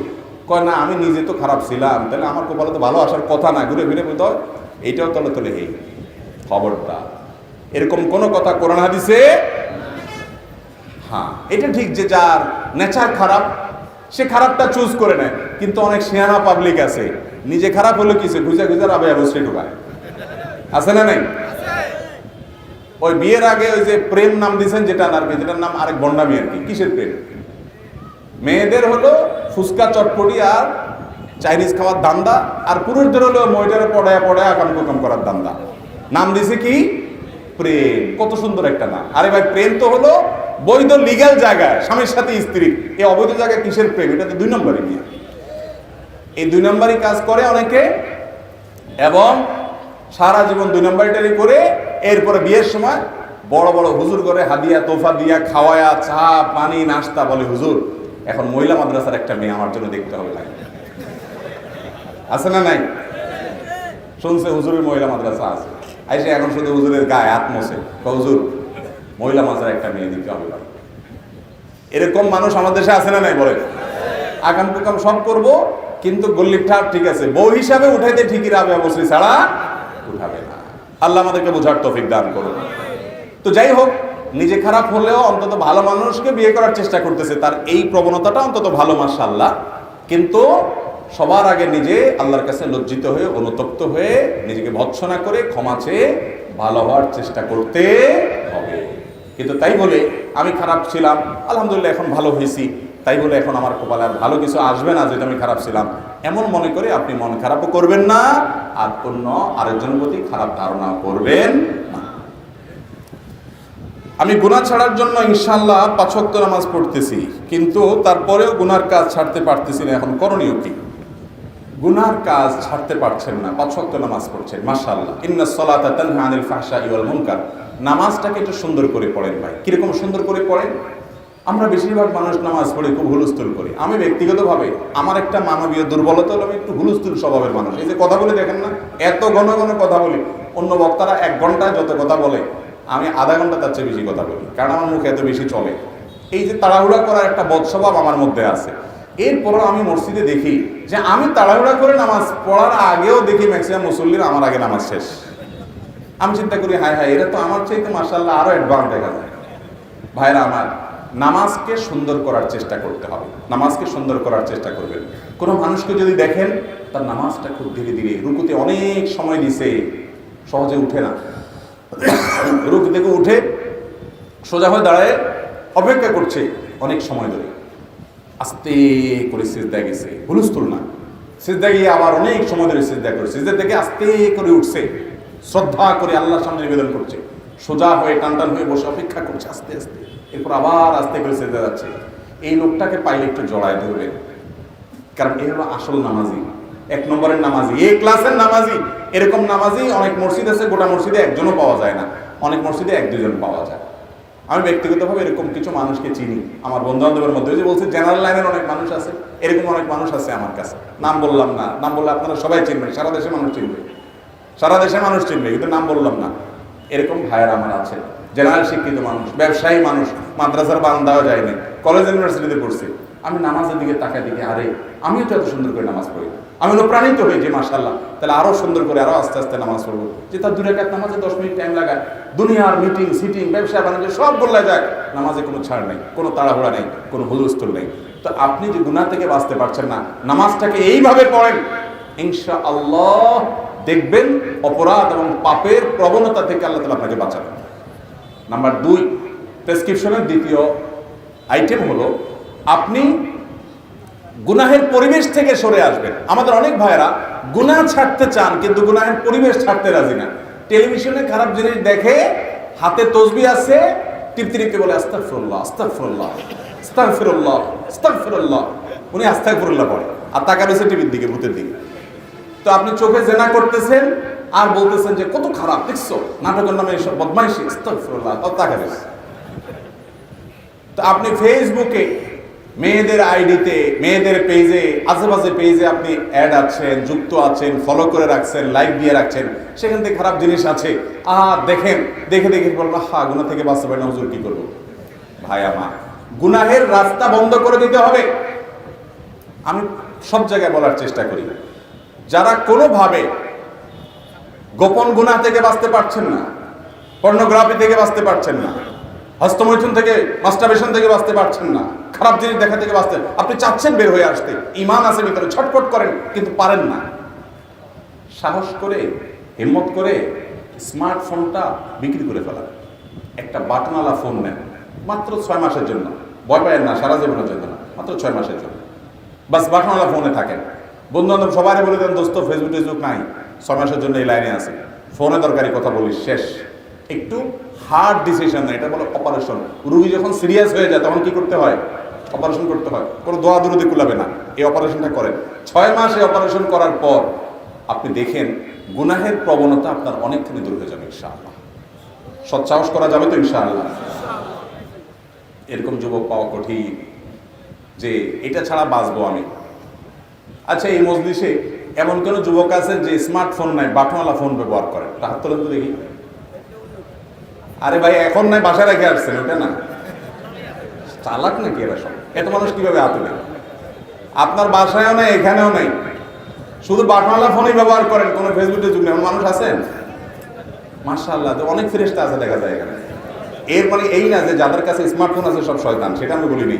কয় না, আমি নিজে তো খারাপ ছিলাম, তাহলে আমার কপালে তো ভালো আসার কথা না, ঘুরে ফিরে বলতে হয় এইটাও তলে তলে হেই। খবরদার, এরকম কোন কথা কোরআন হাদিসে। হ্যাঁ, এটা ঠিক যে যার নেচার খারাপ সে খারাপটা চুজ করে নেয়, কিন্তু অনেক শিয়ানা পাবলিক আছে, নিজে খারাপ হলো কিছু ঘুজা ঘুজা রাবে অবশ্যই ঢুকায়, আছে না নাই? ওই বিয়ের আগে ওই যে প্রেম নাম দিয়েছেন যেটা, আর কি যেটার নাম আরেক বন্ডামি আর কি। কিসের প্রেম? মেয়েদের হলো ফুচকা চটপটি আর চাইনিজ খাওয়ার দান্দা, আর পুরুষদের হলো মহিলারা পড়ায় পড়ায় আকাম কুকাম করার দান্দা। নাম দিছে কি? প্রেম। কত সুন্দর একটা নাম। আরে ভাই, প্রেম তো হলো বৈধ লিগ্যাল জায়গায় স্বামীর সাথে স্ত্রী, এই অবৈধ জায়গায় কিসের প্রেম? এটা তো 2 নম্বরই বিয়ে। এই 2 নম্বরই কাজ করে অনেকে, এবং সারা জীবন 2 নম্বরটারই করে, এরপরে বিয়ের সময় বড় বড় হুজুর করে হাদিয়া তোফা দিয়া খাওয়ায়া, চা পানি নাস্তা, বলে হুজুর এখন মহিলা মাদ্রাসার একটা মেয়ে আমার জন্য দেখতে হবে। লাগে আছে না নাই? শুনছে হুজুরের মহিলা মাদ্রাসা আছে, আইসে এখন শুধু হুজুরের গায়ে হাত মোছে, হুজুর মহিলা মাদ্রাসার একটা মেয়ে দিতে হবে। এরকম মানুষ আমাদের দেশে আছে না নাই? বলে আকাম কুকাম সব করবো, কিন্তু গল্লির ঠাপ ঠিক আছে, বউ হিসাবে উঠাইতে ঠিকই রাবে অবশ্যই, ছাড়া উঠাবে না। আল্লাহ আমাদেরকে বোঝার তৌফিক দান করুন। তো যাই হোক, নিজে খারাপ হলেও অন্তত ভালো মানুষকে বিয়ে করার চেষ্টা করতেছে, তার এই প্রবণতাটা অন্তত ভালো, মাশাআল্লাহ। কিন্তু সবার আগে নিজে আল্লাহর কাছে লজ্জিত হয়ে, অনুতপ্ত হয়ে, নিজেকে ভৎসনা করে ক্ষমা চেয়ে ভালো হওয়ার চেষ্টা করতে হবে। কিন্তু তাই বলে আমি খারাপ ছিলাম, আলহামদুলিল্লাহ এখন ভালো হয়েছি, তাই বলে এখন আমার কপালে আর ভালো কিছু আসবে না যেটা আমি খারাপ ছিলাম, এমন মনে করে আপনি মন খারাপও করবেন না, আর অন্য আরেকজনের প্রতি খারাপ ধারণা করবেন না। আমি গুনাহ ছাড়ার জন্য ইনশাআল্লাহ 5 ওয়াক্ত নামাজ পড়তেছি, কিন্তু তারপরেও গুনার কাজ ছাড়তে পারতেছি না। এখন করণীয় কি? গুনার কাজ ছাড়তে পারছেন না, 5 ওয়াক্ত নামাজ পড়ছেন, মাশাআল্লাহ। ইন্নাস সালাতা তানহা আনিল ফাহশাই ওয়াল মুনকার। নামাজটাকে একটু সুন্দর করে পড়েন ভাই। কিরকম সুন্দর করে পড়েন? আমরা বেশিরভাগ মানুষ নামাজ পড়ে খুব হুলস্থুল করি। আমি ব্যক্তিগতভাবে আমার একটা মানবীয় দুর্বলতা হলো, আমি একটু হুলস্থুল স্বভাবের মানুষ। এই যে কথা বলে দেখেন না, এত ঘন ঘন কথা বলি, অন্য বক্তারা 1 ঘন্টায় যত কথা বলে আমি আধা ঘন্টা তার চেয়ে বেশি কথা বলি, কারণ আমার মুখ এত বেশি চলে। এই যে তাড়াহুড়া করার একটা বদস্বভাব আমার মধ্যে আছে। এরপরও আমি মসজিদে দেখি যে আমি তাড়াহুড়া করে নামাজ পড়ার আগেও দেখি ম্যাক্সিমাম মুসল্লির আমার আগে নামাজ শেষ। আমি চিন্তা করি, হায় হায়, এরা তো আমার চাইতে মাশাআল্লাহ আরো অ্যাডভান্স দেখা যায়। ভাইরা আমার, নামাজকে সুন্দর করার চেষ্টা করতে হবে, নামাজকে সুন্দর করার চেষ্টা করবেন। কোনো মানুষকে যদি দেখেন তার নামাজটা খুব ধীরে ধীরে, রুকুতে অনেক সময় দিছে, সহজে উঠে না, রুকু থেকে উঠে সোজা হয়ে দাঁড়ায় অপেক্ষা করছে অনেক সময় ধরে, আস্তে করে সিজদায় গেছে, হুলস্থুল না, সিজদা গিয়ে আবার অনেক সময় ধরে সিজদা করে, সিজদা থেকে আস্তে করে উঠছে, শ্রদ্ধা করে আল্লাহর সামনে নিবেদন করছে, সোজা হয়ে টান হয়ে বসে অপেক্ষা করছে আস্তে আস্তে, এরপর আবার আস্তে করে সিজদা যাচ্ছে। এই লোকটাকে পাইলে একটু জড়ায় ধরবেন, কারণ এই হলো আসল নামাজি, এক নম্বরের নামাজি, এই ক্লাসের নামাজি। এরকম নামাজি অনেক মসজিদ আছে, গোটা মসজিদে একজনও পাওয়া যায় না, অনেক মসজিদে এক দুজন পাওয়া যায়। আমি ব্যক্তিগতভাবে এরকম কিছু মানুষকে চিনি, আমার বন্ধু বান্ধবের মধ্যে, যে বলছে জেনারেল লাইনের অনেক মানুষ আছে, এরকম অনেক মানুষ আছে আমার কাছে, নাম বললাম না, নাম বললে আপনারা সবাই চিনবেন, সারা দেশে মানুষ চিনবে, সারা দেশে মানুষ চিনবে, কিন্তু নাম বললাম না। এরকম ভাইয়ের আমার আছে, জেনারেল শিক্ষিত মানুষ, ব্যবসায়ী মানুষ, মাদ্রাসার বারান্দাও যায়নি, কলেজ ইউনিভার্সিটিতে পড়ছে। আমি নামাজের দিকে তাকাই দেখি, আরে আমিও তো এত সুন্দর করে নামাজ পড়ি, আমি অনুপ্রাণিত হই যে মাশাআল্লাহ, তাহলে আরো সুন্দর করে আরো আস্তে আস্তে নামাজ পড়বো। যে তার 2 রাকাত নামাজে 10 মিনিট টাইম লাগায়, দুনিয়ার মিটিং সিটিং ব্যবসা বাণিজ্য সব বললে যাক, নামাজে কোনো ছাড় নেই, কোনো তাড়াহুড়া নেই, কোনো হুলস্থুল নেই। তো আপনি যে গুনাহ থেকে বাঁচতে পারছেন না, নামাজটাকে এইভাবে পড়েন, ইনশাআল্লাহ দেখবেন অপরাধ এবং পাপের প্রবণতা থেকে আল্লাহ তাআলা আপনাকে বাঁচাবেন। নাম্বার 2, প্রেসক্রিপশনের দ্বিতীয় আইটেম হলো আপনি গুনাহের পরিবেশ থেকে সরে আসবেন। আমাদের অনেক ভাইয়েরা গুনাহ ছাড়তে চান, কিন্তু গুনাহের পরিবেশ ছাড়তে রাজি না। টেলিভিশনে খারাপ জিনিস দেখে, হাতে তসবিহ আছে, টিপতে বলে আস্তাগফিরুল্লাহ আস্তাগফিরুল্লাহ আস্তাগফিরুল্লাহ আস্তাগফিরুল্লাহ, উনি আস্তাগফিরুল্লাহ পড়ে আর তাকা রয়েছে টিভির দিকে, ভূতের দিকে। তো আপনি চোখে জেনা করতেছেন আর বলতেছেন যে কত খারাপ দেখছো, নাটকের নামে এসব বদমাইশি, আস্তাগফিরুল্লাহ, তাকা রয়েছে। তো আপনি ফেসবুকে মেয়েদের আইডিতে, মেয়েদের পেজে, আশেপাশে পেজে আপনি অ্যাড আছেন, যুক্ত আছেন, ফলো করে রাখছেন, লাইক দিয়ে রাখছেন, সেখান থেকে খারাপ জিনিস আছে, দেখেন, দেখে বলবো হা গুনাহ থেকে বাঁচতে পারি না, হুজুর কি করবো? ভাই আমার, গুনাহের রাস্তা বন্ধ করে দিতে হবে। আমি সব জায়গায় বলার চেষ্টা করি, যারা কোনোভাবে গোপন গুনাহ থেকে বাঁচতে পারছেন না, পর্নোগ্রাফি থেকে বাঁচতে পারছেন না, হস্তমৈথুন থেকে, মাস্টারবেশন থেকে বাঁচতে পারছেন না, খারাপ জিনিস দেখা থেকে বাঁচতে, আপনি চাচ্ছেন বের হয়ে আসতে, ঈমান আছে ভিতরে, ছটফট করেন কিন্তু পারেন না, সাহস করে, হিম্মত করে স্মার্টফোনটা বিক্রি করে ফেলান। একটা বাটনওয়ালা ফোন নেন, মাত্র 6 মাসের জন্য, ভয় পায়েন না, সারা জীবনের জন্য না, মাত্র 6 মাসের জন্য, বাস বাটনওয়ালা ফোনে থাকেন। বন্ধু বান্ধব সবাই বলে দেন, দোস্ত ফেসবুক টেসবুক নাই, 6 মাসের জন্য এই লাইনে আছে, ফোনে দরকারি কথা বলি, শেষ। একটু হার্ড ডিসিশন না, এটা বলে অপারেশন। রুগী যখন সিরিয়াস হয়ে যায় তখন কি করতে হয়? অপারেশন করতে হয়, কোনো দোয়া দুরুদি কুলাবে না, এই অপারেশনটা করেন। 6 মাস এই অপারেশন করার পর আপনি দেখেন গুনাহের প্রবণতা আপনার অনেকখানি দূর হয়ে যাবে ইনশাআল্লাহ। সৎসাহস করা যাবে তো ইনশাআল্লাহ? এরকম যুবক পাওয়া কঠিন যে এটা ছাড়া বাঁচবো আমি। আচ্ছা, এই মজলিসে এমন কোন যুবক আছে যে স্মার্টফোন নাই, বাটনওয়ালা ফোন ব্যবহার করেন? হাত তোলেন তো দেখি। আরে ভাই, এখন নাই, বাসায় রেখে আসছেন, ওটা না? চালাক নাকি এরা সব? এত মানুষ কিভাবে হাত তোলে? আপনার বাসায়ও নাই, এখানেও নাই, শুধু বাটনওয়ালা ফোনই ব্যবহার করেন, কোনো ফেসবুকে যুগ নেই, এমন মানুষ আছেন? মাশাআল্লাহ, তো অনেক ফেরেশতা আছে দেখা যায় এখানে। এর মানে এই না যে যাদের কাছে স্মার্টফোন আছে সব শয়তান, সেটা আমি বলিনি।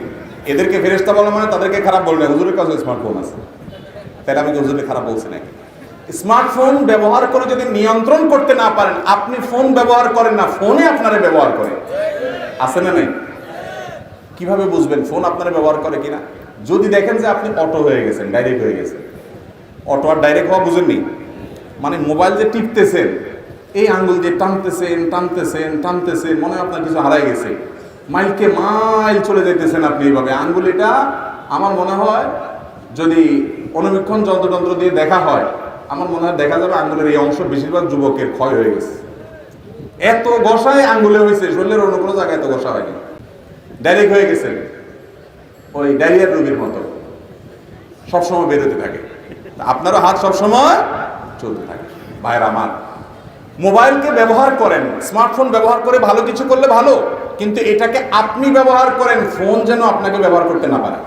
এদেরকে ফেরেশতা বলা মানে তাদেরকে খারাপ বলবে, হুজুরের কাছে স্মার্টফোন আছে, তাহলে আমি কি হুজুরকে খারাপ বলছি নাকি? স্মার্টফোন ব্যবহার করে যদি নিয়ন্ত্রণ করতে না পারেন, আপনি ফোন ব্যবহার করেন না, ফোনে আপনারা ব্যবহার করে, আছে না নাই? কিভাবে বুঝবেন ফোন আপনারা ব্যবহার করে কিনা? যদি দেখেন যে আপনি অটো হয়ে গেছেন, ডাইরেক্ট হয়ে গেছেন। অটো আর ডাইরেক্ট হওয়া বুঝেননি, মানে মোবাইল যে টিপতেছেন, এই আঙ্গুল যে টানতেছেন টানতেছেন টানতেছেন, মনে হয় আপনার কিছু হারাই গেছে, মাইলকে মাইল চলে যাইতেছেন আপনি এইভাবে। আঙ্গুলিটা আমার মনে হয় যদি অনুবীক্ষণ যন্ত্র দিয়ে দেখা হয়, আমার মনে হয় দেখা যাবে আঙ্গুলের এই অংশ বেশিরভাগ যুবকের ক্ষয় হয়ে গেছে। এত ঘষায় আঙ্গুলে হয়েছে, শরীরের অন্য কোনো জায়গায় এত ঘষা হয়নি, ডাইরেক্ট হয়ে গেছেন, ওই ডায়রিয়ার রোগীর মতো সবসময় বেরোতে থাকে। আপনারও হাত সবসময় চলতে থাকে। ভাইয়ের আমার, মোবাইলকে ব্যবহার করেন, স্মার্টফোন ব্যবহার করে ভালো কিছু করলে ভালো, কিন্তু এটাকে আপনি ব্যবহার করেন, ফোন যেন আপনাকে ব্যবহার করতে না পারে।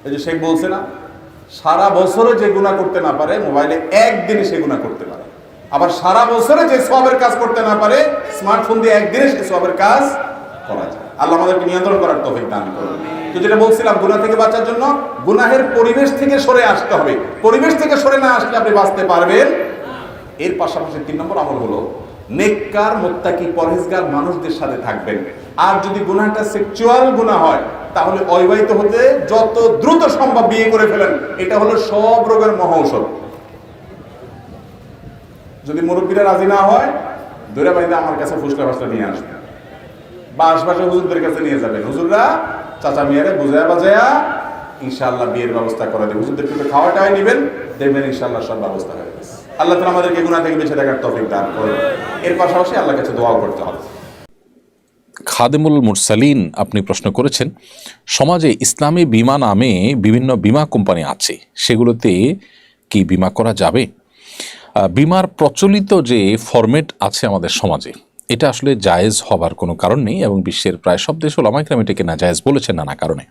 এই যে শেখ বলছে না, সারা বছরে যে গুনাহ করতে না পারে, মোবাইলে একদিনে সে গুনাহ করতে পারে। আবার সারা বছরে যে সওয়াবের কাজ করতে না পারে, স্মার্টফোন দিয়ে একদিনে সে সওয়াবের কাজ করা যায়। আল্লাহ আমাদেরকে নিয়ন্ত্রণ করার তৌফিক দান করুন। তো যেটা বলছিলাম, গুনাহ থেকে বাঁচার জন্য গুনাহের পরিবেশ থেকে সরে আসতে হবে। পরিবেশ থেকে সরে না আসলে আপনি বাঁচতে পারবেন। এর পাশাপাশি 3 নম্বর আমল হলো নেককার, মুত্তাকি, পরহেজগার মানুষদের সাথে থাকবেন। আর যদি গুনাহটা সেক্সুয়াল গুনাহ হয়, তাহলে অবিবাহিত হতে যত দ্রুত সম্ভব বিয়ে করে ফেলেন। এটা হলো সব রোগের মহা ঔষধ। যদি মুরব্বীরা রাজি না হয়, দৈরা বাড়িতে আমার কাছে ফুসলা ফাসলা নিয়ে আসবে, বা আশপাশে হুজুরদের কাছে নিয়ে যাবেন। হুজুররা চাচা মিয়ারে বুঝায়া বাজায়া ইনশাআল্লাহ বিয়ের ব্যবস্থা করে দেবে। হুজুরদের কিন্তু খাওয়াটাই নেবেন, দেখবেন ইনশাআল্লাহ সব ব্যবস্থা হয়ে গেছে। আল্লাহ তাআলা আমাদেরকে গুনাহ থেকে বেঁচে থাকার তৌফিক দান করুন। এর পাশাপাশি আল্লাহর কাছে দোয়াও করতে হবে। খাদেমুল মুরসালিন আপনি প্রশ্ন করেছেন, সমাজে ইসলামী বীমা নামে বিভিন্ন বীমা কোম্পানি আছে, সেগুলোতে কি বীমা করা যাবে? বীমার প্রচলিত যে ফরম্যাট আছে আমাদের সমাজে, এটা আসলে জায়েজ হবার কোনো কারণ নেই, এবং বিশ্বের প্রায় সব দেশ ওলামায়ে কেরাম এটাকে না জায়েজ বলেছেন নানা কারণে।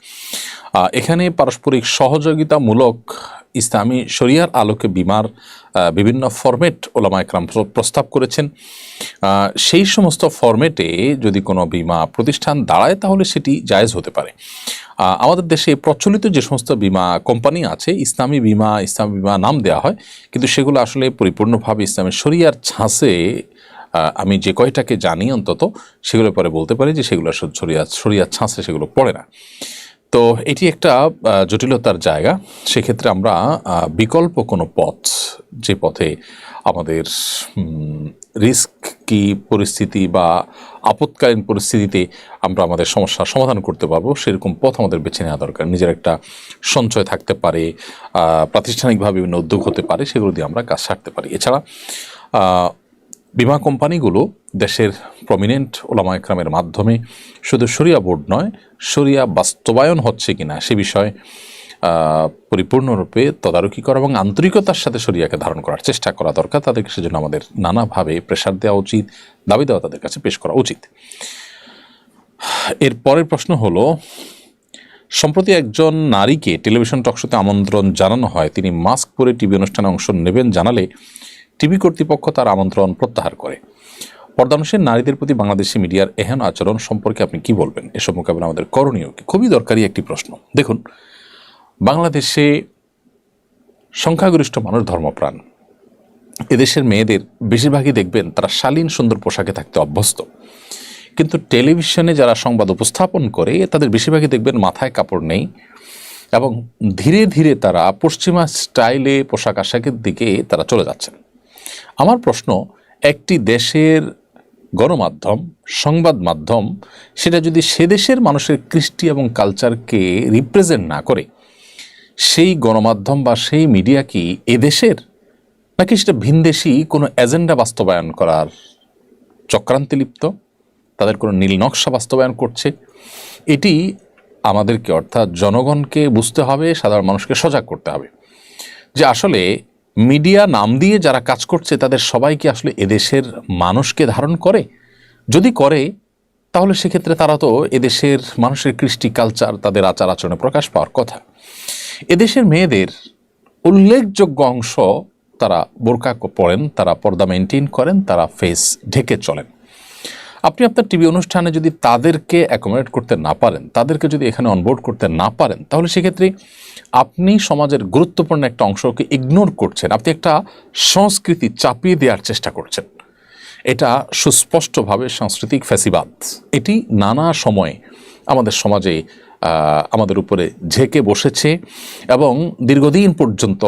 এখানে পারস্পরিক সহযোগিতামূলক ইসলামী শরিয়ার আলোকে বীমার বিভিন্ন ফরম্যাট ওলামায়ে কেরাম প্রস্তাব করেছেন। সেই সমস্ত ফরম্যাটে যদি কোনো বীমা প্রতিষ্ঠান দাঁড়ায় তাহলে সেটি জায়েজ হতে পারে। আমাদের দেশে প্রচলিত যে সমস্ত বীমা কোম্পানি আছে, ইসলামী বীমা নাম দেওয়া হয়, কিন্তু সেগুলো আসলে পরিপূর্ণভাবে ইসলামের শরিয়ার ছাঁচে, আমি যে কয়টাকে জানি অন্তত সেগুলো পরে বলতে পারি যে সেগুলো শরিয়ার ছাঁচে সেগুলো পড়ে না। তো এটি একটা জটিলতার জায়গা। সেক্ষেত্রে আমরা বিকল্প কোনো পথ, যে পথে আমাদের রিস্ক কি পরিস্থিতি বা আপৎকালীন পরিস্থিতিতে আমরা আমাদের সমস্যার সমাধান করতে পারবো, সেরকম পথ আমাদের বেছে নেওয়া দরকার। নিজের একটা সঞ্চয় থাকতে পারে, প্রাতিষ্ঠানিকভাবে বিভিন্ন উদ্যোগ হতে পারে, সেগুলো দিয়ে আমরা কাজ সারতে পারি। এছাড়া বীমা কোম্পানিগুলো দেশের প্রমিনেন্ট ওলামায়ে কেরামের মাধ্যমে শুধু শরিয়া বোর্ড নয়, শরিয়া বাস্তবায়ন হচ্ছে কিনা সে বিষয়ে পরিপূর্ণরূপে তদারকি করা এবং আন্তরিকতার সাথে শরিয়াকে ধারণ করার চেষ্টা করা দরকার। তাদেরকে সেজন্য আমাদের নানাভাবে প্রেশার দেওয়া উচিত, দাবি দেওয়া তাদের কাছে পেশ করা উচিত। এর পরের প্রশ্ন হলো, সম্প্রতি একজন নারীকে টেলিভিশন টকশোতে আমন্ত্রণ জানানো হয়, তিনি মাস্ক পরে টিভি অনুষ্ঠানে অংশ নেবেন জানালে টিভি কর্তৃপক্ষ তার আমন্ত্রণ প্রত্যাহার করে। পর্দানুষের নারীদের প্রতি বাংলাদেশি মিডিয়ার এহেন আচরণ সম্পর্কে আপনি কি বলবেন? এসব মোকাবেলা আমাদের করণীয় কি? খুবই দরকারি একটি প্রশ্ন। দেখুন, বাংলাদেশে সংখ্যাগরিষ্ঠ মানুষ ধর্মপ্রাণ। এদেশের মেয়েদের বেশিরভাগই দেখবেন তারা শালীন সুন্দর পোশাকে থাকতে অভ্যস্ত, কিন্তু টেলিভিশনে যারা সংবাদ উপস্থাপন করে তাদের বেশিরভাগই দেখবেন মাথায় কাপড় নেই, এবং ধীরে ধীরে তারা পশ্চিমা স্টাইলে পোশাক আশাকের দিকে তারা চলে যাচ্ছেন। আমার প্রশ্ন, একটি দেশের গণমাধ্যম, সংবাদ মাধ্যম, সেটা যদি সে দেশের মানুষের কৃষ্টি এবং কালচারকে রিপ্রেজেন্ট না করে, সেই গণমাধ্যম বা সেই মিডিয়া কি এদেশের, নাকি সেটা ভিনদেশি কোনো এজেন্ডা বাস্তবায়ন করার চক্রান্তে লিপ্ত, তাদের কোনো নীল নকশা বাস্তবায়ন করছে? এটি আমাদেরকে, অর্থাৎ জনগণকে বুঝতে হবে, সাধারণ মানুষকে সজাগ করতে হবে যে আসলে মিডিয়া নাম দিয়ে যারা কাজ করছে তাদের সবাই কি আসলে এদেশের মানুষকে ধারণ করে? যদি করে তাহলে সেক্ষেত্রে তারা তো এদেশের মানুষের কৃষ্টি কালচার, তাদের আচার আচরণে প্রকাশ পাওয়ার কথা। এদেশের মেয়েদের উল্লেখযোগ্য অংশ তারা বোরকা পরেন, তারা পর্দা মেনটেন করেন, তারা ফেস ঢেকে চলেন। আপনি আপনার টিভি অনুষ্ঠানে যদি তাদেরকে অ্যাকোমোডেট করতে না পারেন, তাদেরকে যদি এখানে অনবোর্ড করতে না পারেন, তাহলে সেক্ষেত্রে আপনি সমাজের গুরুত্বপূর্ণ একটা অংশকে ইগনোর করছেন, আপনি একটা সংস্কৃতি চাপিয়ে দেওয়ার চেষ্টা করছেন। এটা সুস্পষ্টভাবে সাংস্কৃতিক ফ্যাসিবাদ। এটি নানা সময়ে আমাদের সমাজে আমাদের উপরে ঝেঁকে বসেছে, এবং দীর্ঘদিন পর্যন্ত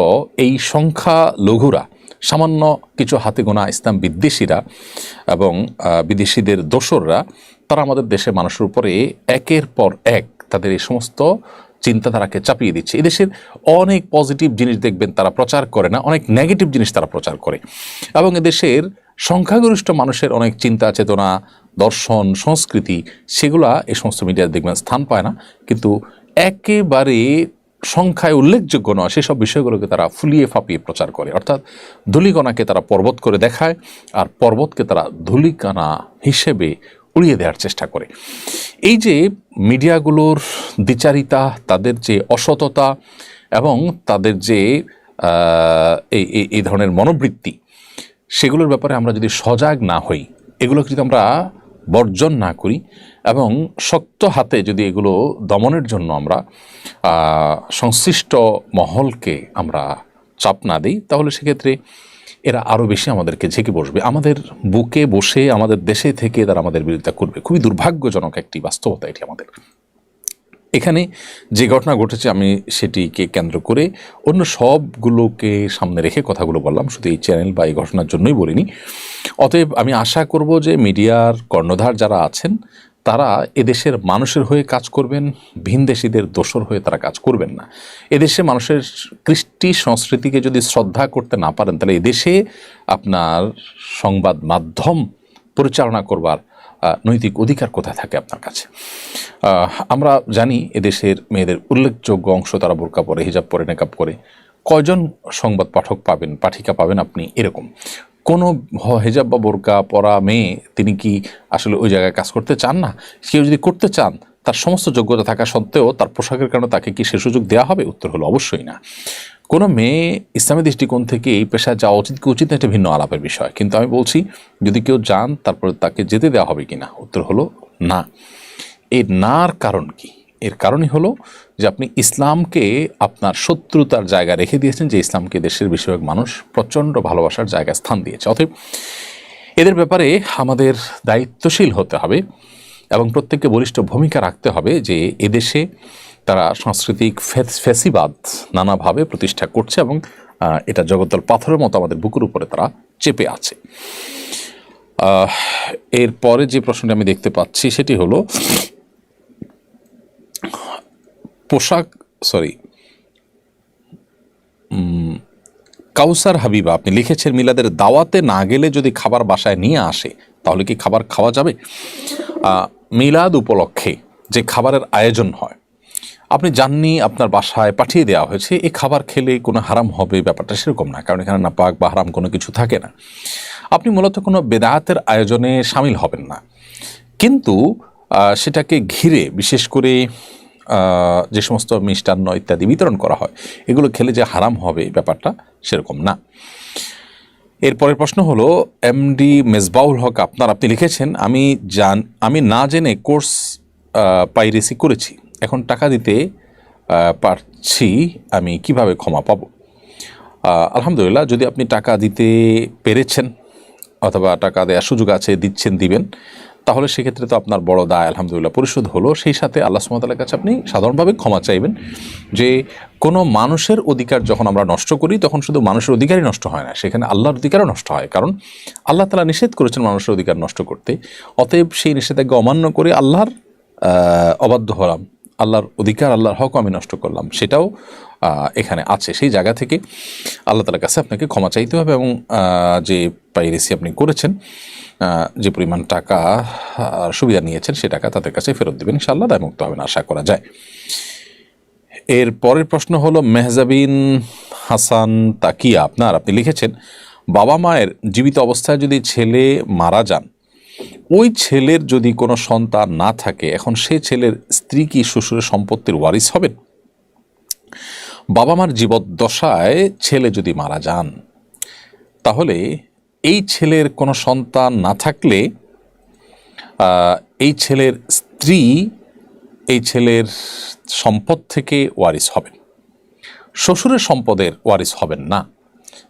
এই সংখ্যা লঘুরা, সামান্য কিছু হাতে গোনা ইসলাম বিদ্বেষীরা এবং বিদেশিদের দোসররা, তারা আমাদের দেশের মানুষের উপরে একের পর এক তাদের এই সমস্ত চিন্তাধারাকে চাপিয়ে দিচ্ছে। এদেশের অনেক পজিটিভ জিনিস দেখবেন তারা প্রচার করে না, অনেক নেগেটিভ জিনিস তারা প্রচার করে, এবং এদেশের সংখ্যাগরিষ্ঠ মানুষের অনেক চিন্তা চেতনা, দর্শন, সংস্কৃতি, সেগুলা এই সমস্ত মিডিয়ায় দেখবেন স্থান পায় না। কিন্তু একেবারে সংখ্যায় উল্লেখযোগ্য নয় সেসব বিষয়গুলোকে তারা ফুলিয়ে ফাঁপিয়ে প্রচার করে, অর্থাৎ ধূলিকণাকে তারা পর্বত করে দেখায়, আর পর্বতকে তারা ধূলিকণা হিসেবে উড়িয়ে দেওয়ার চেষ্টা করে। এই যে মিডিয়াগুলোর দ্বিচারিতা, তাদের যে অসততা এবং তাদের যে এই ধরনের মনোবৃত্তি, সেগুলোর ব্যাপারে আমরা যদি সজাগ না হই, এগুলোকে যদি আমরা বর্জন না করি এবং শক্ত হাতে যদি এগুলো দমনের জন্য আমরা সংশ্লিষ্ট মহলকে আমরা চাপ না দিই, তাহলে সেক্ষেত্রে এরা আরও বেশি আমাদেরকে ঝেঁকে বসবে, আমাদের বুকে বসে আমাদের দেশে থেকে তারা আমাদের বিরোধিতা করবে। খুবই দুর্ভাগ্যজনক একটি বাস্তবতা এটি আমাদের। এখানে যে ঘটনা ঘটেছে আমি সেটিকে কেন্দ্র করে অন্য সবগুলোকে সামনে রেখে কথাগুলো বললাম, শুধু এই চ্যানেল বা এই ঘটনার জন্যই বলিনি। অতএব আমি আশা করব যে মিডিয়ার কর্ণধার যারা আছেন তারা এদেশের মানুষের হয়ে কাজ করবেন, ভিনদেশীদের দোসর হয়ে তারা কাজ করবেন না। এদেশে মানুষের কৃষ্টি সংস্কৃতিকে যদি শ্রদ্ধা করতে না পারেন, তাহলে এদেশে আপনার সংবাদ মাধ্যম পরিচালনা করবার নৈতিক অধিকার কোথায় থাকে আপনার কাছে? আমরা জানি এদেশের মেয়েদের উল্লেখযোগ্য অংশ তারা বোরকা পরে, হিজাব পরে, নেকাব করে। কয়জন সংবাদ পাঠক পাবেন, পাঠিকা পাবেন আপনি এরকম? কোনো হিজাব বা বোরকা পরা মেয়ে তিনি কি আসলে ওই জায়গায় কাজ করতে চান না? কেউ যদি করতে চান, তার সমস্ত যোগ্যতা থাকা সত্ত্বেও তার পোশাকের কারণে তাকে কি সে সুযোগ দেওয়া হবে? উত্তর হলো অবশ্যই না। কোনো মেয়ে ইসলামী দৃষ্টিকোণ থেকে এই পেশায় যাওয়া উচিত কি উচিত না, এটা ভিন্ন আলাপের বিষয়। কিন্তু আমি বলছি যদি কেউ যান তারপরে তাকে যেতে দেওয়া হবে কি না, উত্তর হলো না। এর নার কারণ কি? এর কারণই হলো যে আপনি ইসলামকে আপনার শত্রুতার জায়গা রেখে দিয়েছেন, যে ইসলামকে দেশের বেশিরভাগ মানুষ প্রচণ্ড ভালোবাসার জায়গায় স্থান দিয়েছে। অতএব এদের ব্যাপারে আমাদের দায়িত্বশীল হতে হবে এবং প্রত্যেককে বলিষ্ঠ ভূমিকা রাখতে হবে যে এদেশে তারা সাংস্কৃতিক ফ্যাসিবাদ নানাভাবে প্রতিষ্ঠা করছে এবং এটা জগদ্দল পাথরের মতো আমাদের বুকের উপরে তারা চেপে আছে। এরপরে যে প্রশ্নটি আমি দেখতে পাচ্ছি সেটি হলো কাউসার হাবিবা আপনি লিখেছেন, মিলাদের দাওয়াতে না গেলে যদি খাবার বাসায় নিয়ে আসে তাহলে কি খাবার খাওয়া যাবে? মিলাদ উপলক্ষে যে খাবারের আয়োজন হয়, আপনি জাননি, আপনার বাসায় পাঠিয়ে দেওয়া হয়েছে, এই খাবার খেলে কোনো হারাম হবে ব্যাপারটা সেরকম না, কারণ এখানে নাপাক বা হারাম কোনো কিছু থাকে না। আপনি মূলত কোনো বেদায়াতের আয়োজনে সামিল হবেন না, কিন্তু সেটাকে ঘিরে বিশেষ করে যে সমস্ত মিষ্টান্ন ইত্যাদি বিতরণ করা হয় এগুলো খেলে যে হারাম হবে ব্যাপারটা সেরকম না। এরপরের প্রশ্ন হলো এমডি মেজবাউল হক আপনি লিখেছেন, আমি না জেনে কোর্স পাইরেসি করেছি, এখন টাকা দিতে পারছি, আমি কিভাবে ক্ষমা পাবো? আলহামদুলিল্লাহ, যদি আপনি টাকা দিতে পেরেছেন অথবা টাকা দেওয়ার সুযোগ আছে, দিবেন, তাহলে সেক্ষেত্রে তো আপনার বড় দায় আলহামদুলিল্লাহ পরিশোধ হলো। সেই সাথে আল্লাহ সুবহানাহু ওয়া তাআলার কাছে আপনি সাধারণভাবে ক্ষমা চাইবেন যে কোনো মানুষের অধিকার যখন আমরা নষ্ট করি তখন শুধু মানুষের অধিকারই নষ্ট হয় না, সেখানে আল্লাহর অধিকারও নষ্ট হয়, কারণ আল্লাহ তাআলা নিষেধ করেছেন মানুষের অধিকার নষ্ট করতে। অতএব সেই নিষেধাজ্ঞা অমান্য করে আল্লাহর অবাধ্য হলাম, আল্লাহর অধিকার, আল্লাহর হক আমি নষ্ট করলাম, সেটাও এখানে আছে। সেই জায়গা থেকে আল্লাহ তাআলার কাছে আপনাকে ক্ষমা চাইতে হবে এবং যে পাইরেসি আপনি করেছেন, যে পরিমাণ টাকা সুবিধা নিয়েছেন সে টাকা তাদের কাছে ফেরত দেবেন, ইনশাআল্লাহ দায়মুক্ত হবেন আশা করা যায়। এর পরের প্রশ্ন হলো মেহজাবিন হাসান তাকিয়া আপনি লিখেছেন, বাবা মায়ের জীবিত অবস্থায় যদি ছেলে মারা যান, ওই ছেলের যদি কোনো সন্তান না থাকে, এখন সে ছেলের স্ত্রী কি শ্বশুরের সম্পত্তির ওয়ারিস হবেন? বাবা মার জীবদ্দশায় ছেলে যদি মারা যান, তাহলে এই ছেলের কোনো সন্তান না থাকলে এই ছেলের স্ত্রী এই ছেলের সম্পদ থেকে ওয়ারিস হবেন, শ্বশুরের সম্পদের ওয়ারিস হবেন না।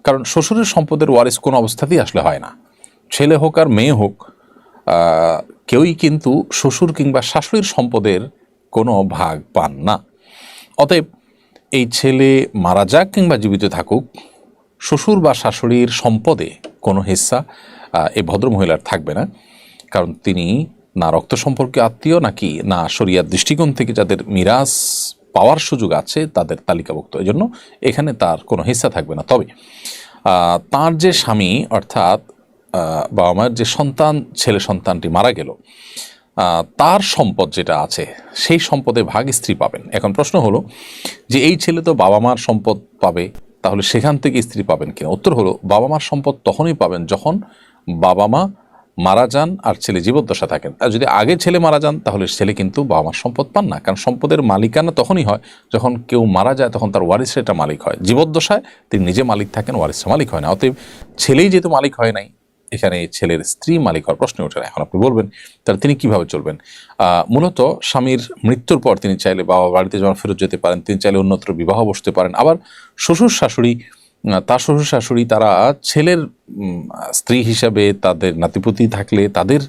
কারণ শ্বশুরের সম্পদের ওয়ারিস কোনো অবস্থাতেই আসলে হয় না, ছেলে হোক আর মেয়ে হোক, কেউই কিন্তু শ্বশুর কিংবা শাশুড়ির সম্পদের কোনো ভাগ পান না। অতএব এই ছেলে মারা যাক কিংবা জীবিত থাকুক, শ্বশুর বা শাশুড়ির সম্পদে কোনো হিস্সা এই ভদ্রমহিলার থাকবে না, কারণ তিনি না রক্ত সম্পর্কে আত্মীয় নাকি না শরিয়ার দৃষ্টিকোণ থেকে যাদের মিরাস পাওয়ার সুযোগ আছে তাদের তালিকাভুক্ত, এই জন্য এখানে তার কোনো হিস্সা থাকবে না। তবে তার যে স্বামী অর্থাৎ বাবা মায়ের যে সন্তান, ছেলে সন্তানটি মারা গেল, তার সম্পদ যেটা আছে সেই সম্পদে ভাগ স্ত্রী পাবেন। এখন প্রশ্ন হলো যে এই ছেলে তো বাবা মার সম্পদ পাবে, তাহলে সেখান থেকে স্ত্রী পাবেন কিনা? উত্তর হলো বাবা মার সম্পদ তখনই পাবেন যখন বাবা মা মারা যান আর ছেলে জীবদ্দশা থাকেন। আর যদি আগে ছেলে মারা যান তাহলে ছেলে কিন্তু বাবা মার সম্পদ পান না, কারণ সম্পদের মালিকানা তখনই হয় যখন কেউ মারা যায়, তখন তার ওয়ারিসরা এটা মালিক হয়। জীবদ্দশায় তিনি নিজে মালিক থাকেন, ওয়ারিসরা মালিক হয় না। অতএব ছেলেই যেহেতু মালিক হয় নাই, এখানে ছেলের স্ত্রী মালিক হওয়ার প্রশ্ন ওঠে না। এখন আপনি বলবেন তাহলে তিনি কিভাবে চলবেন? মূলত স্বামীর মৃত্যুর পর তিনি চাইলে বাবা বাড়িতে যখন ফেরত যেতে পারেন, তিনি চাইলে অন্যত্র বিবাহ বসতে পারেন। আবার শ্বশুর শাশুড়ি তারা ছেলের স্ত্রী হিসাবে তাদের নাতিপুতি থাকলে তাদের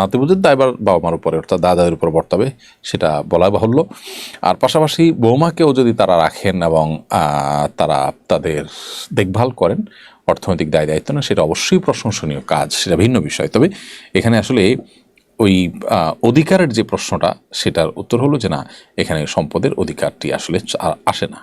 নাতিপুতির দায়ভার বাবা মার উপরে অর্থাৎ দাদাদের উপর বর্তাবে, সেটা বলা বাহুল্য। আর পাশাপাশি বৌমাকেও যদি তারা রাখেন এবং তারা তাদের দেখভাল করেন, অর্থনৈতিক দায় দায়িত্ব না, সেটা অবশ্যই প্রশংসনীয় কাজ, সেটা ভিন্ন বিষয়। তবে এখানে আসলে ওই অধিকারের যে প্রশ্নটা, সেটার উত্তর হলো যে না, এখানে সম্পদের অধিকারটি আসলে আসে না।